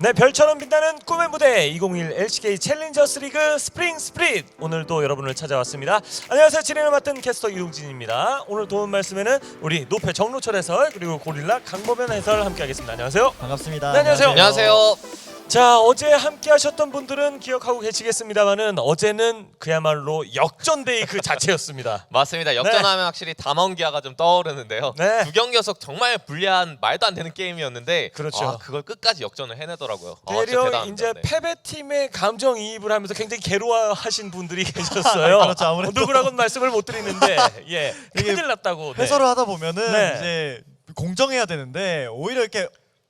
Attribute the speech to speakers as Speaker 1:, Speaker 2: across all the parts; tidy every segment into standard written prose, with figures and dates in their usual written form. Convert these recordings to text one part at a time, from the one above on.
Speaker 1: 네, 별처럼 빛나는 꿈의 무대 2021 LCK 챌린저스 리그 스프링 스프릿 오늘도 여러분을 찾아왔습니다. 안녕하세요. 진행을 맡은 캐스터 이동진입니다. 오늘 도움 말씀에는 우리 노페 정로철 해설 그리고 고릴라 강보변 해설 함께하겠습니다. 안녕하세요.
Speaker 2: 반갑습니다.
Speaker 1: 네, 안녕하세요.
Speaker 3: 안녕하세요.
Speaker 1: 자, 어제 함께 하셨던 분들은 기억하고 계시겠습니다만은 어제는 그야말로 역전데이 그 자체였습니다.
Speaker 3: 맞습니다. 역전하면 확실히 담원기아가 좀 떠오르는데요.
Speaker 1: 네.
Speaker 3: 두 경기 연속 정말 불리한 말도 안 되는 게임이었는데
Speaker 1: 그렇죠.
Speaker 3: 그걸 끝까지 역전을 해내더라고요.
Speaker 1: 대려
Speaker 3: 진짜
Speaker 1: 이제
Speaker 3: 대단합니다. 네.
Speaker 1: 패배팀의 감정이입을 하면서 굉장히 괴로워하신 분들이 계셨어요.
Speaker 2: 그렇죠. 아무래도.
Speaker 1: 누구라고는 말씀을 못 드리는데 예, 큰일 났다고. 네.
Speaker 2: 해설을 하다 보면은
Speaker 1: 네.
Speaker 2: 이제 공정해야 되는데 오히려 이렇게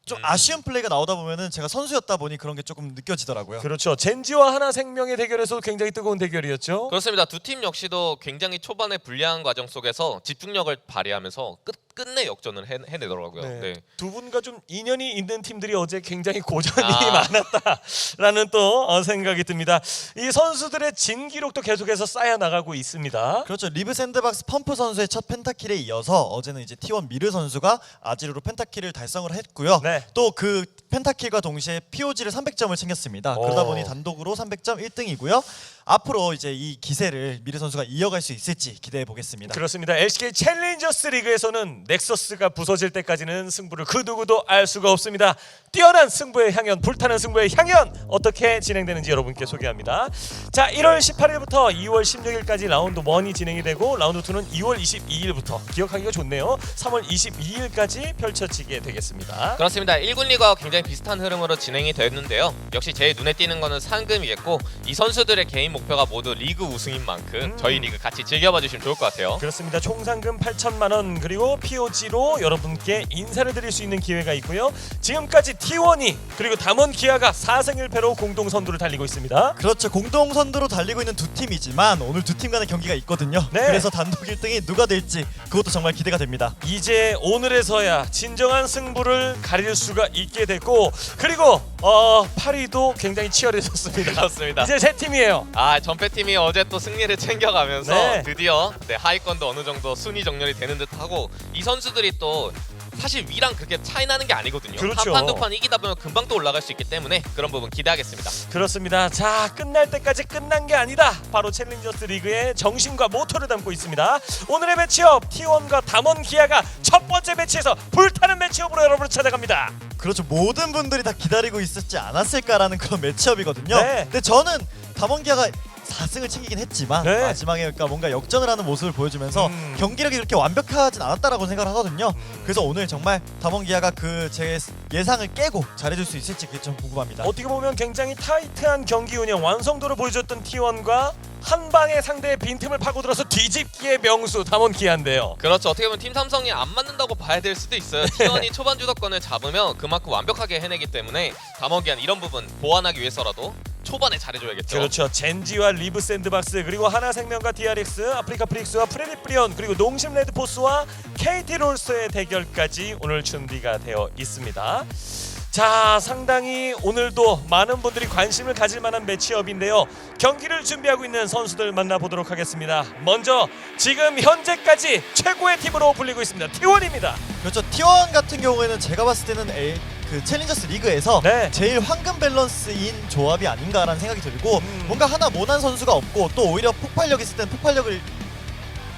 Speaker 2: 좀 아쉬운 플레이가 나오다 보면은 제가 선수였다 보니 그런 게 조금 느껴지더라고요.
Speaker 1: 그렇죠. 젠지와 하나생명의 대결에서 굉장히 뜨거운 대결이었죠.
Speaker 3: 그렇습니다. 두 팀 역시도 굉장히 초반에 불리한 과정 속에서 집중력을 발휘하면서 끝내 역전을 해내더라고요.
Speaker 1: 네.
Speaker 3: 네.
Speaker 1: 두 분과 좀 인연이 있는 팀들이 어제 굉장히 고전이
Speaker 3: 아.
Speaker 1: 많았다라는 또 생각이 듭니다. 이 선수들의 진 기록도 계속해서 쌓여 나가고 있습니다.
Speaker 2: 그렇죠. 리브 샌드박스 펌프 선수의 첫 펜타킬에 이어서 어제는 이제 T1 미르 선수가 아지르로 펜타킬을 달성을 했고요.
Speaker 1: 네.
Speaker 2: 또 그 펜타킬과 동시에 POG를 300점을 챙겼습니다. 그러다
Speaker 1: 오.
Speaker 2: 보니 단독으로 300점 1등이고요. 앞으로 이제 이 기세를 미르 선수가 이어갈 수 있을지 기대해 보겠습니다.
Speaker 1: 그렇습니다. LCK 챌린저스 리그에서는 넥서스가 부서질 때까지는 승부를 그 누구도 알 수가 없습니다. 뛰어난 승부의 향연, 불타는 승부의 향연 어떻게 진행되는지 여러분께 소개합니다. 자, 1월 18일부터 2월 16일까지 라운드 1이 진행이 되고 라운드 2는 2월 22일부터 기억하기가 좋네요. 3월 22일까지 펼쳐지게 되겠습니다.
Speaker 3: 그렇습니다. 1군 리그와 굉장히 비슷한 흐름으로 진행이 됐는데요. 역시 제 눈에 띄는 거는 상금이겠고 이 선수들의 개인 목표가 모두 리그 우승인 만큼 저희 리그 같이 즐겨봐 주시면 좋을 것 같아요.
Speaker 1: 그렇습니다. 총 상금 8천만 원 그리고 POG로 여러분께 인사를 드릴 수 있는 기회가 있고요. 지금까지 T1이 그리고 담원 기아가 4승 1패로 공동 선두를 달리고 있습니다.
Speaker 2: 그렇죠. 공동 선두로 달리고 있는 두 팀이지만 오늘 두 팀 간의 경기가 있거든요.
Speaker 1: 네.
Speaker 2: 그래서 단독 1등이 누가 될지 그것도 정말 기대가 됩니다.
Speaker 1: 이제 오늘에서야 진정한 승부를 가릴 수가 있게 됐고 그리고 8위도 굉장히 치열해졌습니다.
Speaker 3: 그렇습니다.
Speaker 1: 이제 세 팀이에요.
Speaker 3: 전패팀이 어제 또 승리를 챙겨가면서
Speaker 1: 네.
Speaker 3: 드디어 하위권도 어느 정도 순위 정렬이 되는 듯하고 이 선수들이 또 사실 위랑 그렇게 차이 나는 게 아니거든요.
Speaker 1: 그렇죠.
Speaker 3: 한 판 두 판 이기다 보면 금방 또 올라갈 수 있기 때문에 그런 부분 기대하겠습니다.
Speaker 1: 그렇습니다. 자, 끝날 때까지 끝난 게 아니다. 바로 챌린저스 리그의 정신과 모토를 담고 있습니다. 오늘의 매치업 T1과 담원 기아가 첫 번째 매치에서 불타는 매치업으로 여러분을 찾아갑니다.
Speaker 2: 그렇죠. 모든 분들이 다 기다리고 있었지 않았을까라는 그런 매치업이거든요.
Speaker 1: 네.
Speaker 2: 근데 저는 담원기아가 4승을 챙기긴 했지만
Speaker 1: 네.
Speaker 2: 마지막에 그러니까 뭔가 역전을 하는 모습을 보여주면서 경기력이 그렇게 완벽하진 않았다라고 생각을 하거든요. 그래서 오늘 정말 담원기아가 그 제 예상을 깨고 잘해줄 수 있을지 그게 좀 궁금합니다.
Speaker 1: 어떻게 보면 굉장히 타이트한 경기 운영 완성도를 보여줬던 T1과 한 방에 상대의 빈틈을 파고들어서 뒤집기의 명수 담원 기아인데요.
Speaker 3: 그렇죠. 어떻게 보면 팀 삼성이 안 맞는다고 봐야 될 수도 있어요. T1이 초반 주도권을 잡으면 그만큼 완벽하게 해내기 때문에 담원기아는 이런 부분 보완하기 위해서라도 초반에 잘해줘야겠죠.
Speaker 1: 그렇죠. 젠지와 리브 샌드박스 그리고 하나생명과 DRX, 아프리카 프릭스와 프레디프리온 그리고 농심 레드포스와 KT 롤스의 대결까지 오늘 준비가 되어 있습니다. 자, 상당히 오늘도 많은 분들이 관심을 가질 만한 매치업인데요. 경기를 준비하고 있는 선수들 만나보도록 하겠습니다. 먼저 지금 현재까지 최고의 팀으로 불리고 있습니다. T1입니다.
Speaker 2: 그렇죠. T1 같은 경우에는 제가 봤을 때는 그 챌린저스 리그에서
Speaker 1: 네.
Speaker 2: 제일 황금 밸런스인 조합이 아닌가라는 생각이 들고 뭔가 하나 모난 선수가 없고 또 오히려 폭발력 있을 땐 폭발력을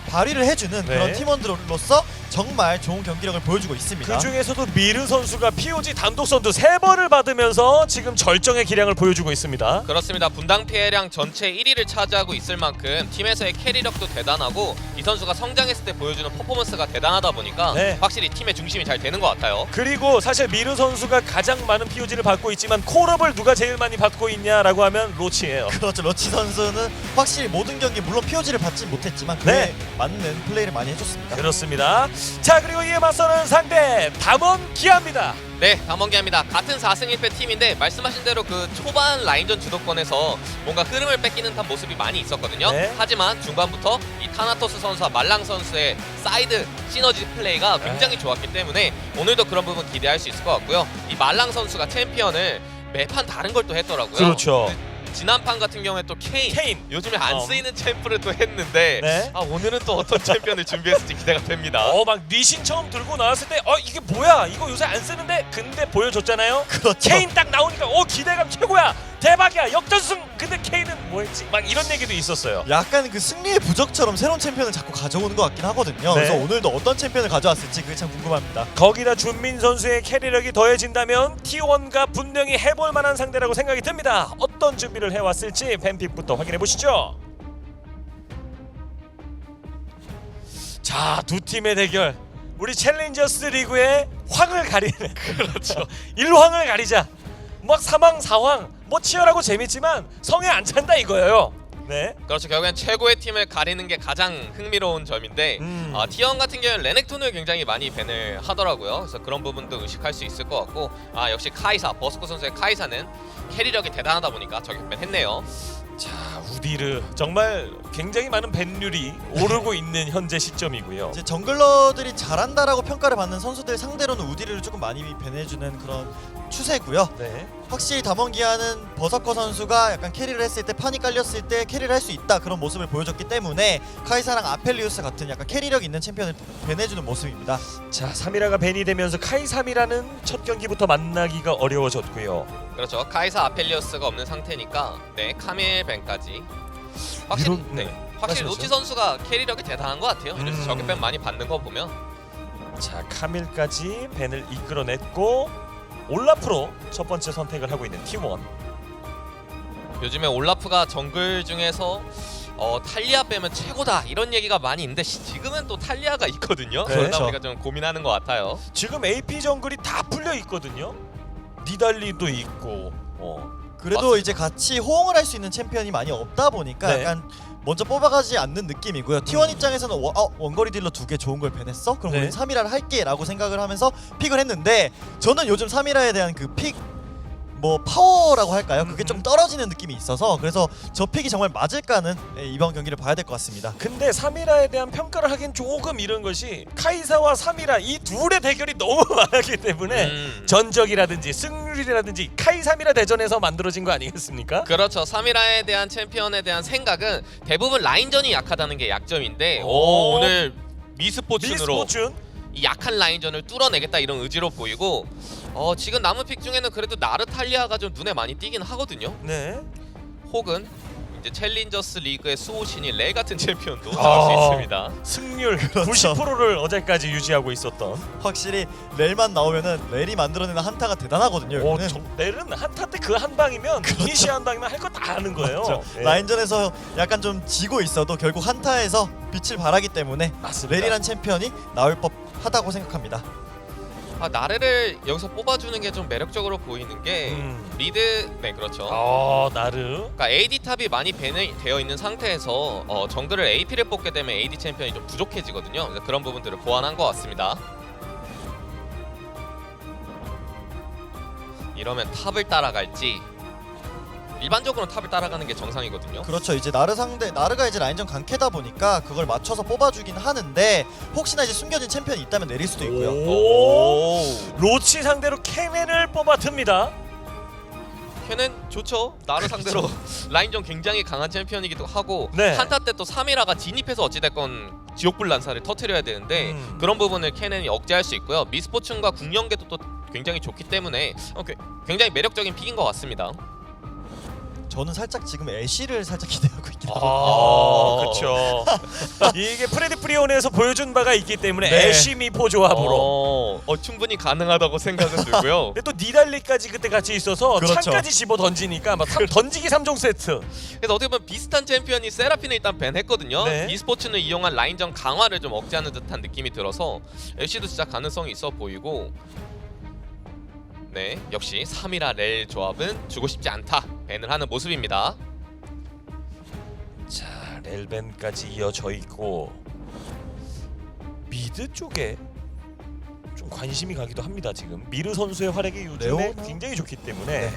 Speaker 2: 발휘를 해주는
Speaker 1: 네.
Speaker 2: 그런 팀원들로서 정말 좋은 경기력을 보여주고 있습니다.
Speaker 1: 그 중에서도 미르 선수가 POG 단독 선두 3번을 받으면서 지금 절정의 기량을 보여주고 있습니다.
Speaker 3: 그렇습니다. 분당 피해량 전체 1위를 차지하고 있을 만큼 팀에서의 캐리력도 대단하고 이 선수가 성장했을 때 보여주는 퍼포먼스가 대단하다 보니까
Speaker 1: 네.
Speaker 3: 확실히 팀의 중심이 잘 되는 것 같아요.
Speaker 1: 그리고 사실 미르 선수가 가장 많은 POG를 받고 있지만 콜업을 누가 제일 많이 받고 있냐라고 하면 로치예요.
Speaker 2: 그렇죠. 러치 선수는 확실히 모든 경기 물론 POG를 받진 못했지만 그에
Speaker 1: 네.
Speaker 2: 맞는 플레이를 많이 해줬습니다.
Speaker 1: 그렇습니다. 자, 그리고 이에 맞서는 상대 담원 기아입니다.
Speaker 3: 네, 담원기아입니다. 같은 4승 1패 팀인데 말씀하신 대로 그 초반 라인전 주도권에서 뭔가 흐름을 뺏기는 듯한 모습이 많이 있었거든요.
Speaker 1: 네.
Speaker 3: 하지만 중반부터 이 타나토스 선수와 말랑 선수의 사이드 시너지 플레이가 굉장히 좋았기 때문에 오늘도 그런 부분 기대할 수 있을 것 같고요. 이 말랑 선수가 챔피언을 매판 다른 걸 또 했더라고요.
Speaker 1: 그렇죠.
Speaker 3: 지난 판 같은 경우에 또 케인. 요즘에 안
Speaker 1: 어.
Speaker 3: 쓰이는 챔프를 또 했는데
Speaker 1: 네.
Speaker 3: 오늘은 또 어떤 챔피언을 준비했을지 기대가 됩니다.
Speaker 1: 막 니신 처음 들고 나왔을 때 이게 뭐야? 이거 요새 안 쓰는데 근데 보여줬잖아요.
Speaker 2: 그렇죠.
Speaker 1: 케인 딱 나오니까 기대감 최고야. 대박이야. 역전승. 근데 케인은 뭐했지? 막 이런 얘기도 있었어요.
Speaker 2: 약간 그 승리의 부적처럼 새로운 챔피언을 자꾸 가져오는 것 같긴 하거든요.
Speaker 1: 네.
Speaker 2: 그래서 오늘도 어떤 챔피언을 가져왔을지 그게 참 궁금합니다.
Speaker 1: 거기다 준민 선수의 캐리력이 더해진다면 T1과 분명히 해볼 만한 상대라고 생각이 듭니다. 어떤 준비를 해왔을지 팬픽부터 확인해 보시죠. 자, 두 팀의 대결. 우리 챌린저스 리그의 황을 가리는 그렇죠. 일황을 가리자. 막 사망 사황 뭐 치열하고 재밌지만 성에 안 찬다 이거예요. 네.
Speaker 3: 그렇죠. 결국엔 최고의 팀을 가리는 게 가장 흥미로운 점인데 T1 같은 경우는 레넥톤을 굉장히 많이 밴을 하더라고요. 그래서 그런 부분도 의식할 수 있을 것 같고 역시 카이사, 버스코 선수의 카이사는 캐리력이 대단하다 보니까 저격밴 했네요.
Speaker 1: 자, 우디르 정말 굉장히 많은 밴률이 오르고 있는 현재 시점이고요.
Speaker 2: 이제 정글러들이 잘한다라고 평가를 받는 선수들 상대로는 우디르를 조금 많이 밴해주는 그런 추세고요.
Speaker 1: 네.
Speaker 2: 확실히 담원기아는 버서커 선수가 약간 캐리를 했을 때 판이 깔렸을 때 캐리를 할 수 있다 그런 모습을 보여줬기 때문에 카이사랑 아펠리우스 같은 약간 캐리력 있는 챔피언을 밴해주는 모습입니다.
Speaker 1: 자, 사미라가 밴이 되면서 카이사미라는 첫 경기부터 만나기가 어려워졌고요.
Speaker 3: 그렇죠. 카이사 아펠리오스가 없는 상태니까 카밀 밴까지 확실히 확실히
Speaker 1: 말씀하세요.
Speaker 3: 로치 선수가 캐리력이 대단한 것 같아요. 그래서
Speaker 1: 음.
Speaker 3: 저격밴 많이 받는 거 보면
Speaker 1: 자, 카밀까지 밴을 이끌어냈고 올라프로 첫 번째 선택을 하고 있는 T1.
Speaker 3: 요즘에 올라프가 정글 중에서 탈리아 빼면 최고다 이런 얘기가 많이 있는데 지금은 또 탈리아가 있거든요.
Speaker 1: 네.
Speaker 3: 그러다
Speaker 2: 그렇죠.
Speaker 3: 보니까 좀 고민하는 것 같아요.
Speaker 1: 지금 AP 정글이 다 풀려 있거든요. 니달리도 있고.
Speaker 2: 그래도
Speaker 3: 맞습니다.
Speaker 2: 이제 같이 호응을 할 수 있는 챔피언이 많이 없다 보니까
Speaker 1: 네.
Speaker 2: 약간 먼저 뽑아가지 않는 느낌이고요. T1 입장에서는 원거리 딜러 2개 좋은 걸 밴했어? 그럼
Speaker 1: 네.
Speaker 2: 우리는 3이라를 할게 라고 생각을 하면서 픽을 했는데 저는 요즘 3이라에 대한 그 픽 파워라고 할까요? 그게 좀 떨어지는 느낌이 있어서 그래서 저 픽이 정말 맞을까는 이번 경기를 봐야 될 것 같습니다.
Speaker 1: 근데 사미라에 대한 평가를 하긴 조금 이런 것이 카이사와 사미라 이 둘의 대결이 너무 많기 때문에 전적이라든지 승률이라든지 카이사미라 대전에서 만들어진 거 아니겠습니까?
Speaker 3: 그렇죠. 사미라에 대한 챔피언에 대한 생각은 대부분 라인전이 약하다는 게 약점인데
Speaker 1: 오.
Speaker 3: 오늘 미스포춘으로
Speaker 1: 미스포춘.
Speaker 3: 이 약한 라인전을 뚫어내겠다 이런 의지로 보이고 지금 남은 픽 중에는 그래도 나르탈리아가 좀 눈에 많이 띄긴 하거든요.
Speaker 1: 네.
Speaker 3: 혹은 이제 챌린저스 리그의 수호신인 렐 같은 챔피언도 나올 수 있습니다.
Speaker 1: 승률
Speaker 2: 그렇죠.
Speaker 1: 90%를 어제까지 유지하고 있었던.
Speaker 2: 확실히 렐만 나오면은 렐이 만들어내는 한타가 대단하거든요. 여기는.
Speaker 1: 렐은 한타 때 그 한 방이면 이니시 한 방이면 할 거 다 하는 거예요.
Speaker 2: 그렇죠.
Speaker 1: 네.
Speaker 2: 라인전에서 약간 좀 지고 있어도 결국 한타에서 빛을 발하기 때문에
Speaker 1: 맞습니다.
Speaker 2: 렐이란 챔피언이 나올 법하다고 생각합니다.
Speaker 3: 나르를 여기서 뽑아주는 게 좀 매력적으로 보이는 게 리드 그렇죠.
Speaker 1: 나르.
Speaker 3: 그러니까 AD 탑이 많이 밴이 되어 있는 상태에서 정글을 AP를 뽑게 되면 AD 챔피언이 좀 부족해지거든요. 그래서 그런 부분들을 보완한 것 같습니다. 이러면 탑을 따라갈지 일반적으로는 탑을 따라가는 게 정상이거든요.
Speaker 2: 그렇죠. 이제 나르가 이제 라인전 강캐다 보니까 그걸 맞춰서 뽑아주긴 하는데 혹시나 이제 숨겨진 챔피언이 있다면 내릴 수도 있고요.
Speaker 1: 오. 로치 상대로 케넨을 뽑아듭니다.
Speaker 3: 걔는 좋죠. 나르 상대로 라인전 굉장히 강한 챔피언이기도 하고
Speaker 1: 네.
Speaker 3: 한타 때 또 3이라가 진입해서 어찌됐건 지옥불란사를 터트려야 되는데 그런 부분을 캐넨이 억제할 수 있고요. 미스포춘과 궁연계도 또 굉장히 좋기 때문에 굉장히 매력적인 픽인 것 같습니다.
Speaker 2: 저는 살짝 지금 애쉬를 살짝 기대하고 있긴 합니다.
Speaker 1: 그렇죠. 이게 프레디 프리온에서 보여준 바가 있기 때문에
Speaker 2: 네.
Speaker 1: 애쉬 미포 조합으로.
Speaker 3: 충분히 가능하다고 생각은 들고요.
Speaker 1: 근데 또 니달리까지 그때 같이 있어서
Speaker 2: 그렇죠.
Speaker 1: 창까지 집어 던지니까 막 던지기 3종 세트.
Speaker 3: 그래서 어떻게 보면 비슷한 챔피언이 세라핀을 일단 밴했거든요.
Speaker 1: 네.
Speaker 3: e스포츠는 이용한 라인전 강화를 좀 억제하는 듯한 느낌이 들어서 애쉬도 진짜 가능성이 있어 보이고 역시 3이라 렐 조합은 주고 싶지 않다 밴을 하는 모습입니다.
Speaker 1: 자, 렐벤까지 이어져 있고 미드 쪽에 좀 관심이 가기도 합니다. 지금 미르 선수의 활약이 요즘에
Speaker 2: 레오나?
Speaker 1: 굉장히 좋기 때문에
Speaker 2: 네.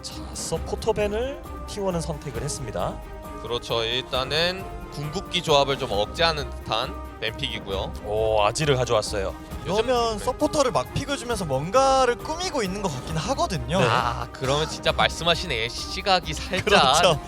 Speaker 1: 자, 서포터 밴을 T1은 선택을 했습니다.
Speaker 3: 그렇죠. 일단은 궁극기 조합을 좀 억제하는 듯한 뱀픽이고요.
Speaker 1: 오, 아지를 가져왔어요.
Speaker 2: 그러면
Speaker 3: 네.
Speaker 2: 서포터를 막 픽을 주면서 뭔가를 꾸미고 있는 것 같긴 하거든요.
Speaker 1: 네.
Speaker 3: 아 그러면 진짜 말씀하신 애쉬 시각이 살짝
Speaker 2: 그렇죠.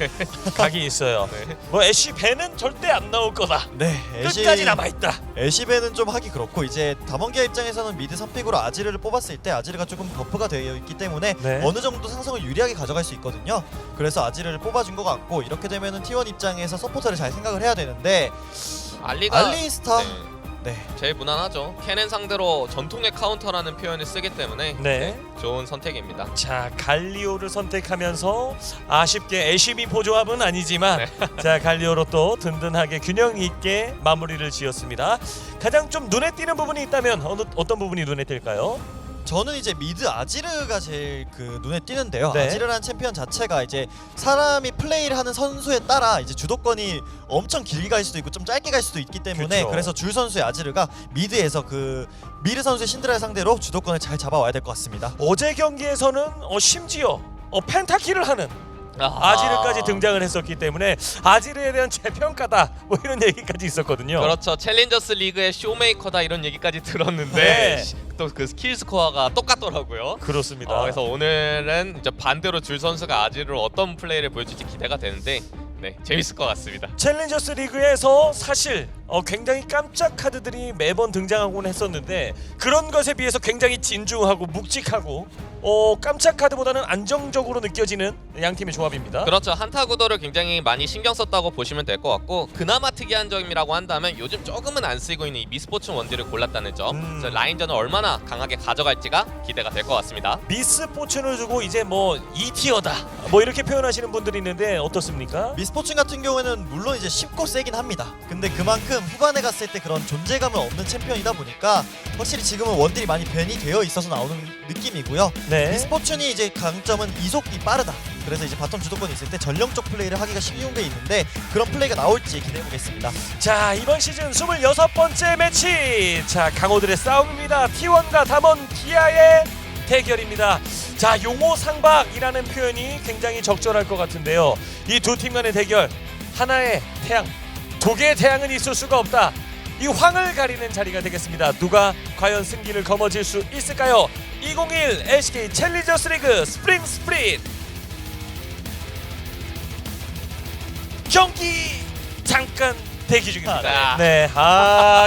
Speaker 1: 각이 있어요.
Speaker 3: 네.
Speaker 1: 뭐 애쉬 벤은 절대 안 나올 거다.
Speaker 2: 네,
Speaker 1: 끝까지 남아있다.
Speaker 2: 애쉬벤은 좀 하기 그렇고 이제 담원기아 입장에서는 미드 3픽으로 아지르를 뽑았을 때 아지르가 조금 버프가 되어 있기 때문에
Speaker 1: 네.
Speaker 2: 어느 정도 상성을 유리하게 가져갈 수 있거든요. 그래서 아지르를 뽑아준 것 같고 이렇게 되면은 T1 입장에서 서포터를 잘 생각을 해야 되는데
Speaker 3: 알리가
Speaker 2: 알리스타
Speaker 3: 네,
Speaker 2: 네.
Speaker 3: 제일 무난하죠. 캐넨 상대로 전통의 카운터라는 표현을 쓰기 때문에
Speaker 1: 네.
Speaker 3: 좋은 선택입니다.
Speaker 1: 자, 갈리오를 선택하면서 아쉽게 애쉬미포 조합은 아니지만 자, 갈리오로 또 든든하게 균형 있게 마무리를 지었습니다. 가장 좀 눈에 띄는 부분이 있다면 어떤 부분이 눈에 띌까요?
Speaker 2: 저는 이제 미드 아지르가 제일 그 눈에 띄는데요.
Speaker 1: 네.
Speaker 2: 아지르라는 챔피언 자체가 이제 사람이 플레이를 하는 선수에 따라 이제 주도권이 엄청 길게 갈 수도 있고 좀 짧게 갈 수도 있기 때문에
Speaker 1: 그쵸.
Speaker 2: 그래서 줄 선수의 아지르가 미드에서 그 미르 선수의 신드라를 상대로 주도권을 잘 잡아와야 될 것 같습니다.
Speaker 1: 어제 경기에서는 심지어 펜타키를 하는 아지르까지 등장을 했었기 때문에 아지르에 대한 재평가다 뭐 이런 얘기까지 있었거든요.
Speaker 3: 그렇죠. 챌린저스 리그의 쇼메이커다 이런 얘기까지
Speaker 1: 네.
Speaker 3: 들었는데 또 그 스킬 스코어가 똑같더라고요.
Speaker 1: 그렇습니다.
Speaker 3: 그래서 오늘은 이제 반대로 줄 선수가 아지르를 어떤 플레이를 보여줄지 기대가 되는데 네 재밌을 것 같습니다.
Speaker 1: 챌린저스 리그에서 사실 굉장히 깜짝 카드들이 매번 등장하곤 했었는데 그런 것에 비해서 굉장히 진중하고 묵직하고 깜짝 카드보다는 안정적으로 느껴지는 양 팀의 조합입니다.
Speaker 3: 그렇죠. 한타 구도를 굉장히 많이 신경 썼다고 보시면 될 것 같고 그나마 특이한 점이라고 한다면 요즘 조금은 안 쓰이고 있는 이 미스포츠 원딜을 골랐다는 점. 그래서 라인전을 얼마나 강하게 가져갈지가 기대가 될 것 같습니다.
Speaker 1: 미스 포춘을 주고 이제 뭐 2티어다 뭐 이렇게 표현하시는 분들이 있는데 어떻습니까?
Speaker 2: 미스포츠 같은 경우에는 물론 이제 쉽고 세긴 합니다. 근데 그만큼 후반에 갔을 때 그런 존재감은 없는 챔피언이다 보니까 확실히 지금은 원딜이 많이 벤이 되어 있어서 나오는 느낌이고요.
Speaker 1: 네.
Speaker 2: 미스포춘이 이제 강점은 이속이 빠르다. 그래서 이제 바텀 주도권이 있을 때 전령적 플레이를 하기가 쉬운 게 있는데 그런 플레이가 나올지 기대해 보겠습니다.
Speaker 1: 자, 이번 시즌 26번째 매치. 자, 강호들의 싸움입니다. T1과 담원 기아의 대결입니다. 자, 용호 상박이라는 표현이 굉장히 적절할 것 같은데요. 이 두 팀 간의 대결, 하나의 태양, 두 개의 태양은 있을 수가 없다. 이 황을 가리는 자리가 되겠습니다. 누가 과연 승기를 거머쥘 수 있을까요? 2021 LCK 챌린저스 리그 스프링 스프릿 경기 잠깐 대기 중입니다. 네,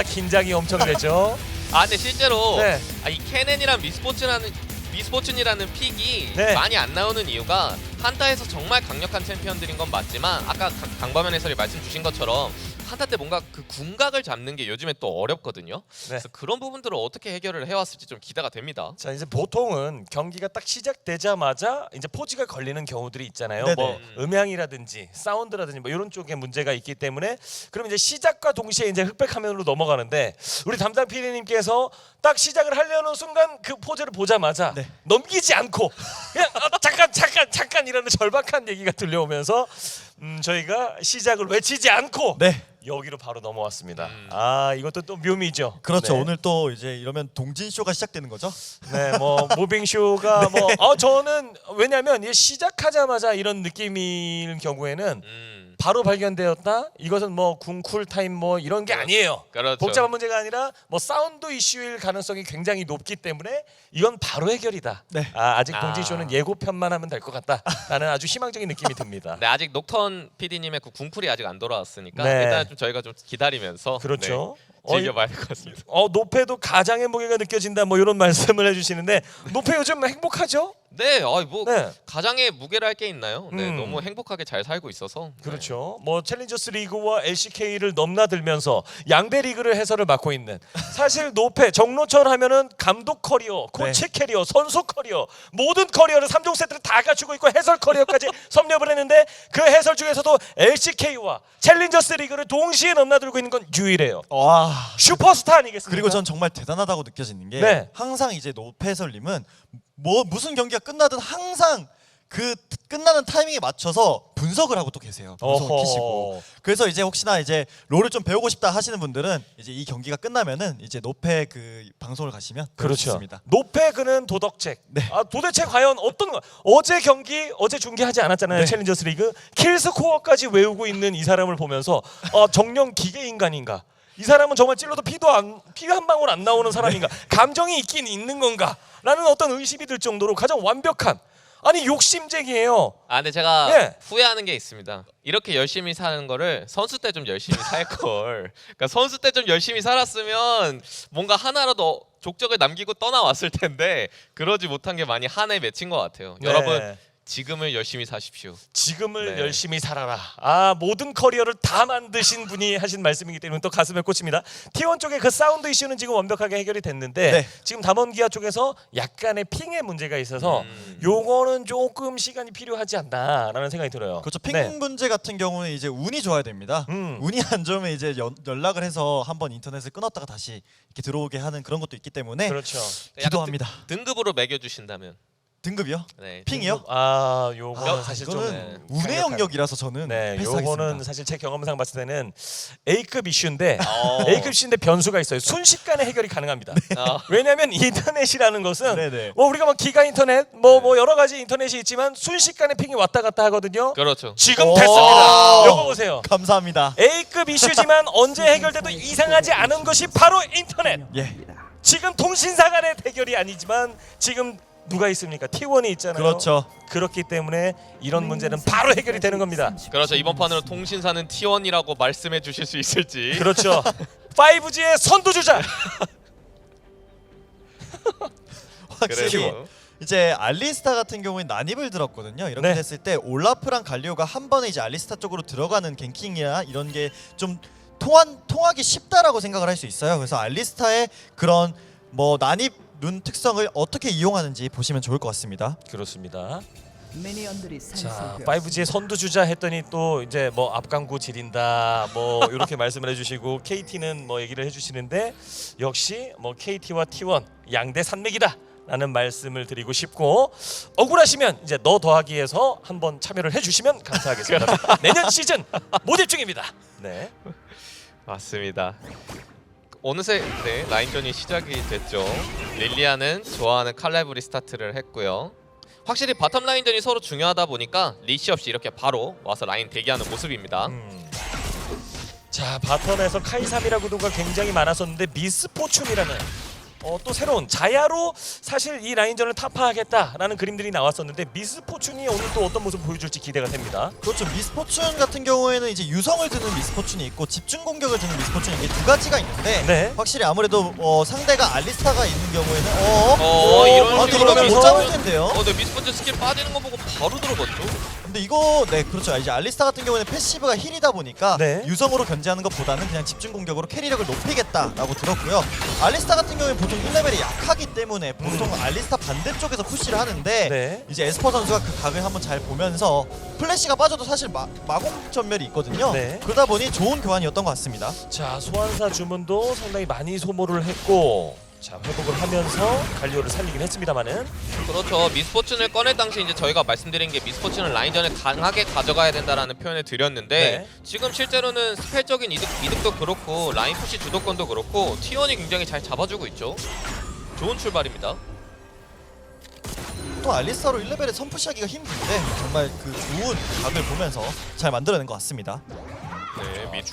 Speaker 1: 긴장이 엄청 되죠.
Speaker 3: 근데 실제로
Speaker 1: 네.
Speaker 3: 이 캐넨이랑 미스포춘이라는 픽이
Speaker 1: 네.
Speaker 3: 많이 안 나오는 이유가 한타에서 정말 강력한 챔피언들인 건 맞지만 아까 강범현 해설이 말씀 주신 것처럼 한타 때 뭔가 그 궁각을 잡는 게 요즘에 또 어렵거든요.
Speaker 1: 네.
Speaker 3: 그래서 그런 부분들을 어떻게 해결을 해왔을지 좀 기대가 됩니다.
Speaker 1: 자, 이제 보통은 경기가 딱 시작되자마자 이제 포지가 걸리는 경우들이 있잖아요.
Speaker 2: 네네.
Speaker 1: 뭐 음향이라든지 사운드라든지 뭐 이런 쪽에 문제가 있기 때문에 그럼 이제 시작과 동시에 이제 흑백 화면으로 넘어가는데 우리 담당 PD님께서 딱 시작을 하려는 순간 그 포즈를 보자마자
Speaker 2: 네.
Speaker 1: 넘기지 않고 그냥 잠깐 이라는 절박한 얘기가 들려오면서 저희가 시작을 외치지 않고
Speaker 2: 네.
Speaker 1: 여기로 바로 넘어왔습니다. 이것도 또 묘미죠.
Speaker 2: 그렇죠.
Speaker 1: 네.
Speaker 2: 오늘 또 이제 이러면 동진 쇼가 시작되는 거죠.
Speaker 1: 네, 뭐 무빙 쇼가 뭐 저는 왜냐면 이 시작하자마자 이런 느낌일 경우에는 바로 발견되었다. 이것은 뭐 궁쿨 타임 뭐 이런 게 아니에요.
Speaker 3: 그렇죠.
Speaker 1: 복잡한 문제가 아니라 뭐 사운드 이슈일 가능성이 굉장히 높기 때문에 이건 바로 해결이다.
Speaker 2: 네.
Speaker 1: 아직 동진 쇼는 예고편만 하면 될 것 같다라는 아주 희망적인 느낌이 듭니다.
Speaker 3: 네, 아직 녹턴 PD님의 그 궁풀이 아직 안 돌아왔으니까
Speaker 1: 네.
Speaker 3: 일단 좀 저희가 좀 기다리면서
Speaker 1: 그렇죠.
Speaker 3: 네, 즐겨봐야 될 것 같습니다.
Speaker 1: 노페도 가장의 무게가 느껴진다 뭐 이런 말씀을 해주시는데 노페 요즘 행복하죠?
Speaker 3: 네, 뭐
Speaker 1: 네.
Speaker 3: 가장의 무게를 할 게 있나요? 네,
Speaker 1: 음.
Speaker 3: 너무 행복하게 잘 살고 있어서.
Speaker 1: 그렇죠. 뭐 챌린저스 리그와 LCK를 넘나들면서 양대 리그를 해설을 맡고 있는 사실 노페 정로천 하면은 감독 커리어, 코치 캐리어, 선수 커리어 모든 커리어를 3종 세트를 다 갖추고 있고 해설 커리어까지 섭렵을 했는데 그 해설 중에서도 LCK와 챌린저스 리그를 동시에 넘나들고 있는 건 유일해요.
Speaker 2: 와.
Speaker 1: 슈퍼스타 아니겠습니까?
Speaker 2: 그리고 전 정말 대단하다고 느껴지는 게
Speaker 1: 네.
Speaker 2: 항상 이제 노페설님은 뭐 무슨 경기가 끝나든 항상 그 끝나는 타이밍에 맞춰서 분석을 하고 또 계세요. 방송을 키시고. 그래서 이제 혹시나 이제 롤을 좀 배우고 싶다 하시는 분들은 이제 이 경기가 끝나면은 이제 노페 그 방송을 가시면
Speaker 1: 그렇죠.
Speaker 2: 있습니다.
Speaker 1: 노페 그는 도덕책.
Speaker 2: 네.
Speaker 1: 아 도대체 과연 어떤 거? 어제 경기 어제 중계하지 않았잖아요.
Speaker 2: 네.
Speaker 1: 챌린저스 리그 킬스코어까지 외우고 있는 이 사람을 보면서 정령 기계 인간인가? 이 사람은 정말 찔러도 피 한 방울 안 나오는 사람인가? 감정이 있긴 있는 건가? 라는 어떤 의심이 들 정도로 가장 완벽한 아니 욕심쟁이에요.
Speaker 3: 아 근데 제가
Speaker 1: 예.
Speaker 3: 후회하는 게 있습니다. 이렇게 열심히 사는 거를 선수 때 좀 열심히 살 걸. 그러니까 선수 때 좀 열심히 살았으면 뭔가 하나라도 족적을 남기고 떠나왔을 텐데 그러지 못한 게 많이 한해 맺힌 것 같아요.
Speaker 1: 네.
Speaker 3: 여러분 지금을 열심히 사십시오.
Speaker 1: 지금을
Speaker 3: 네.
Speaker 1: 열심히 살아라. 아 모든 커리어를 다 만드신 분이 하신 말씀이기 때문에 또 가슴에 꽂힙니다. T1 쪽의 그 사운드 이슈는 지금 완벽하게 해결이 됐는데
Speaker 2: 네.
Speaker 1: 지금 담원기아 쪽에서 약간의 핑의 문제가 있어서 요거는 조금 시간이 필요하지 않나라는 생각이 들어요.
Speaker 2: 그렇죠. 핑
Speaker 1: 네.
Speaker 2: 문제 같은 경우는 이제 운이 좋아야 됩니다. 운이 안 좋으면 이제 연락을 해서 한번 인터넷을 끊었다가 다시 이렇게 들어오게 하는 그런 것도 있기 때문에
Speaker 1: 그렇죠.
Speaker 2: 기도합니다.
Speaker 3: 등급으로 매겨주신다면.
Speaker 2: 등급이요?
Speaker 3: 네.
Speaker 2: 핑이요?
Speaker 1: 아 요거는
Speaker 2: 아,
Speaker 1: 사실
Speaker 2: 이거는
Speaker 1: 좀
Speaker 2: 운의
Speaker 1: 강력한-
Speaker 2: 영역이라서 저는
Speaker 1: 네,
Speaker 2: 패스하겠습니다.
Speaker 1: 요거는 사실 제 경험상 봤을 때는 A급 이슈인데
Speaker 3: 어.
Speaker 1: A급 이슈인데 변수가 있어요. 순식간에 해결이 가능합니다. 왜냐하면 인터넷이라는 것은
Speaker 2: 네네.
Speaker 1: 뭐 우리가 막 기가 인터넷 뭐 여러 가지 인터넷이 있지만 순식간에 핑이 왔다 갔다 하거든요.
Speaker 3: 그렇죠.
Speaker 1: 지금
Speaker 2: 오.
Speaker 1: 됐습니다. 요거 보세요.
Speaker 2: 감사합니다.
Speaker 1: A급 이슈지만 언제 해결돼도 이상하지 않은 것이 바로 인터넷.
Speaker 2: 예.
Speaker 1: 지금 통신사 간의 대결이 아니지만 지금 누가 있습니까? T1이 있잖아요.
Speaker 2: 그렇죠.
Speaker 1: 그렇기 때문에 이런 문제는 바로 해결이 되는 겁니다.
Speaker 3: 그렇죠. 이번 판으로 통신사는 T1이라고 말씀해 주실 수 있을지.
Speaker 1: 그렇죠. 5G의 선두주자.
Speaker 2: 확실히
Speaker 3: 그래도
Speaker 2: 이제 알리스타 같은 경우에 난입을 들었거든요. 이렇게
Speaker 1: 네.
Speaker 2: 됐을 때 올라프랑 갈리오가 한 번에 이제 알리스타 쪽으로 들어가는 갱킹이나 이런 게 좀 통하기 쉽다라고 생각을 할 수 있어요. 그래서 알리스타의 그런 뭐 난입 룬 특성을 어떻게 이용하는지 보시면 좋을 것 같습니다.
Speaker 1: 그렇습니다. 자,
Speaker 4: 자,
Speaker 1: 5G의 선두주자 했더니 또 이제 뭐 앞광구 지린다 뭐 이렇게 말씀을 해주시고 KT는 뭐 얘기를 해주시는데 역시 뭐 KT와 T1 양대 산맥이다. 라는 말씀을 드리고 싶고 억울하시면 이제 너 더하기에서 한번 참여를 해주시면 감사하겠습니다. 내년 시즌 모집 중입니다. 네.
Speaker 3: 맞습니다. 어느새 네, 라인전이 시작이 됐죠. 릴리아는 좋아하는 칼날브리 스타트를 했고요. 확실히 바텀 라인전이 서로 중요하다 보니까 리시 없이 이렇게 바로 와서 라인 대기하는 모습입니다.
Speaker 1: 자 바텀에서 카이삼이라고도가 굉장히 많았었는데 미스포춘이라는 또 새로운 자야로 사실 이 라인전을 타파하겠다라는 그림들이 나왔었는데 미스포춘이 오늘 또 어떤 모습 보여줄지 기대가 됩니다.
Speaker 2: 그렇죠. 미스포춘 같은 경우에는 이제 유성을 드는 미스포춘이 있고 집중 공격을 드는 미스포춘이 이게 두 가지가 있는데
Speaker 1: 네.
Speaker 2: 확실히 아무래도 상대가 알리스타가 있는 경우에는
Speaker 3: 이런
Speaker 2: 근데
Speaker 3: 식으로
Speaker 2: 이러면 못
Speaker 3: 미스포춘-
Speaker 2: 잡을 텐데요.
Speaker 3: 네, 미스펀치 스킬 빠지는 거 보고 바로 들어갔죠.
Speaker 2: 근데 이거 네 그렇죠. 이제 알리스타 같은 경우에는 패시브가 힐이다 보니까
Speaker 1: 네.
Speaker 2: 유성으로 견제하는 것보다는 그냥 집중 공격으로 캐리력을 높이겠다라고 들었고요. 알리스타 같은 경우에 보통 1레벨이 약하기 때문에 보통 알리스타 반대쪽에서 푸시를 하는데
Speaker 1: 네.
Speaker 2: 이제 에스퍼 선수가 그 각을 한번 잘 보면서 플래시가 빠져도 사실 마공 전멸이 있거든요.
Speaker 1: 네.
Speaker 2: 그러다 보니 좋은 교환이었던 것 같습니다.
Speaker 1: 자 소환사 주문도 상당히 많이 소모를 했고 자 회복을 하면서 갈리오를 살리긴 했습니다만은
Speaker 3: 그렇죠. 미스포춘을 꺼낼 당시 이제 저희가 말씀드린 게 미스포춘을 라인전에 강하게 가져가야 된다라는 표현을 드렸는데
Speaker 1: 네.
Speaker 3: 지금 실제로는 스펠적인 이득도 그렇고 라인 푸시 주도권도 그렇고 T1이 굉장히 잘 잡아주고 있죠. 좋은 출발입니다.
Speaker 2: 또 알리스타로 1레벨에 선푸시하기가 힘든데 정말 그 좋은 각을 보면서 잘 만들어낸 것 같습니다.
Speaker 3: 네,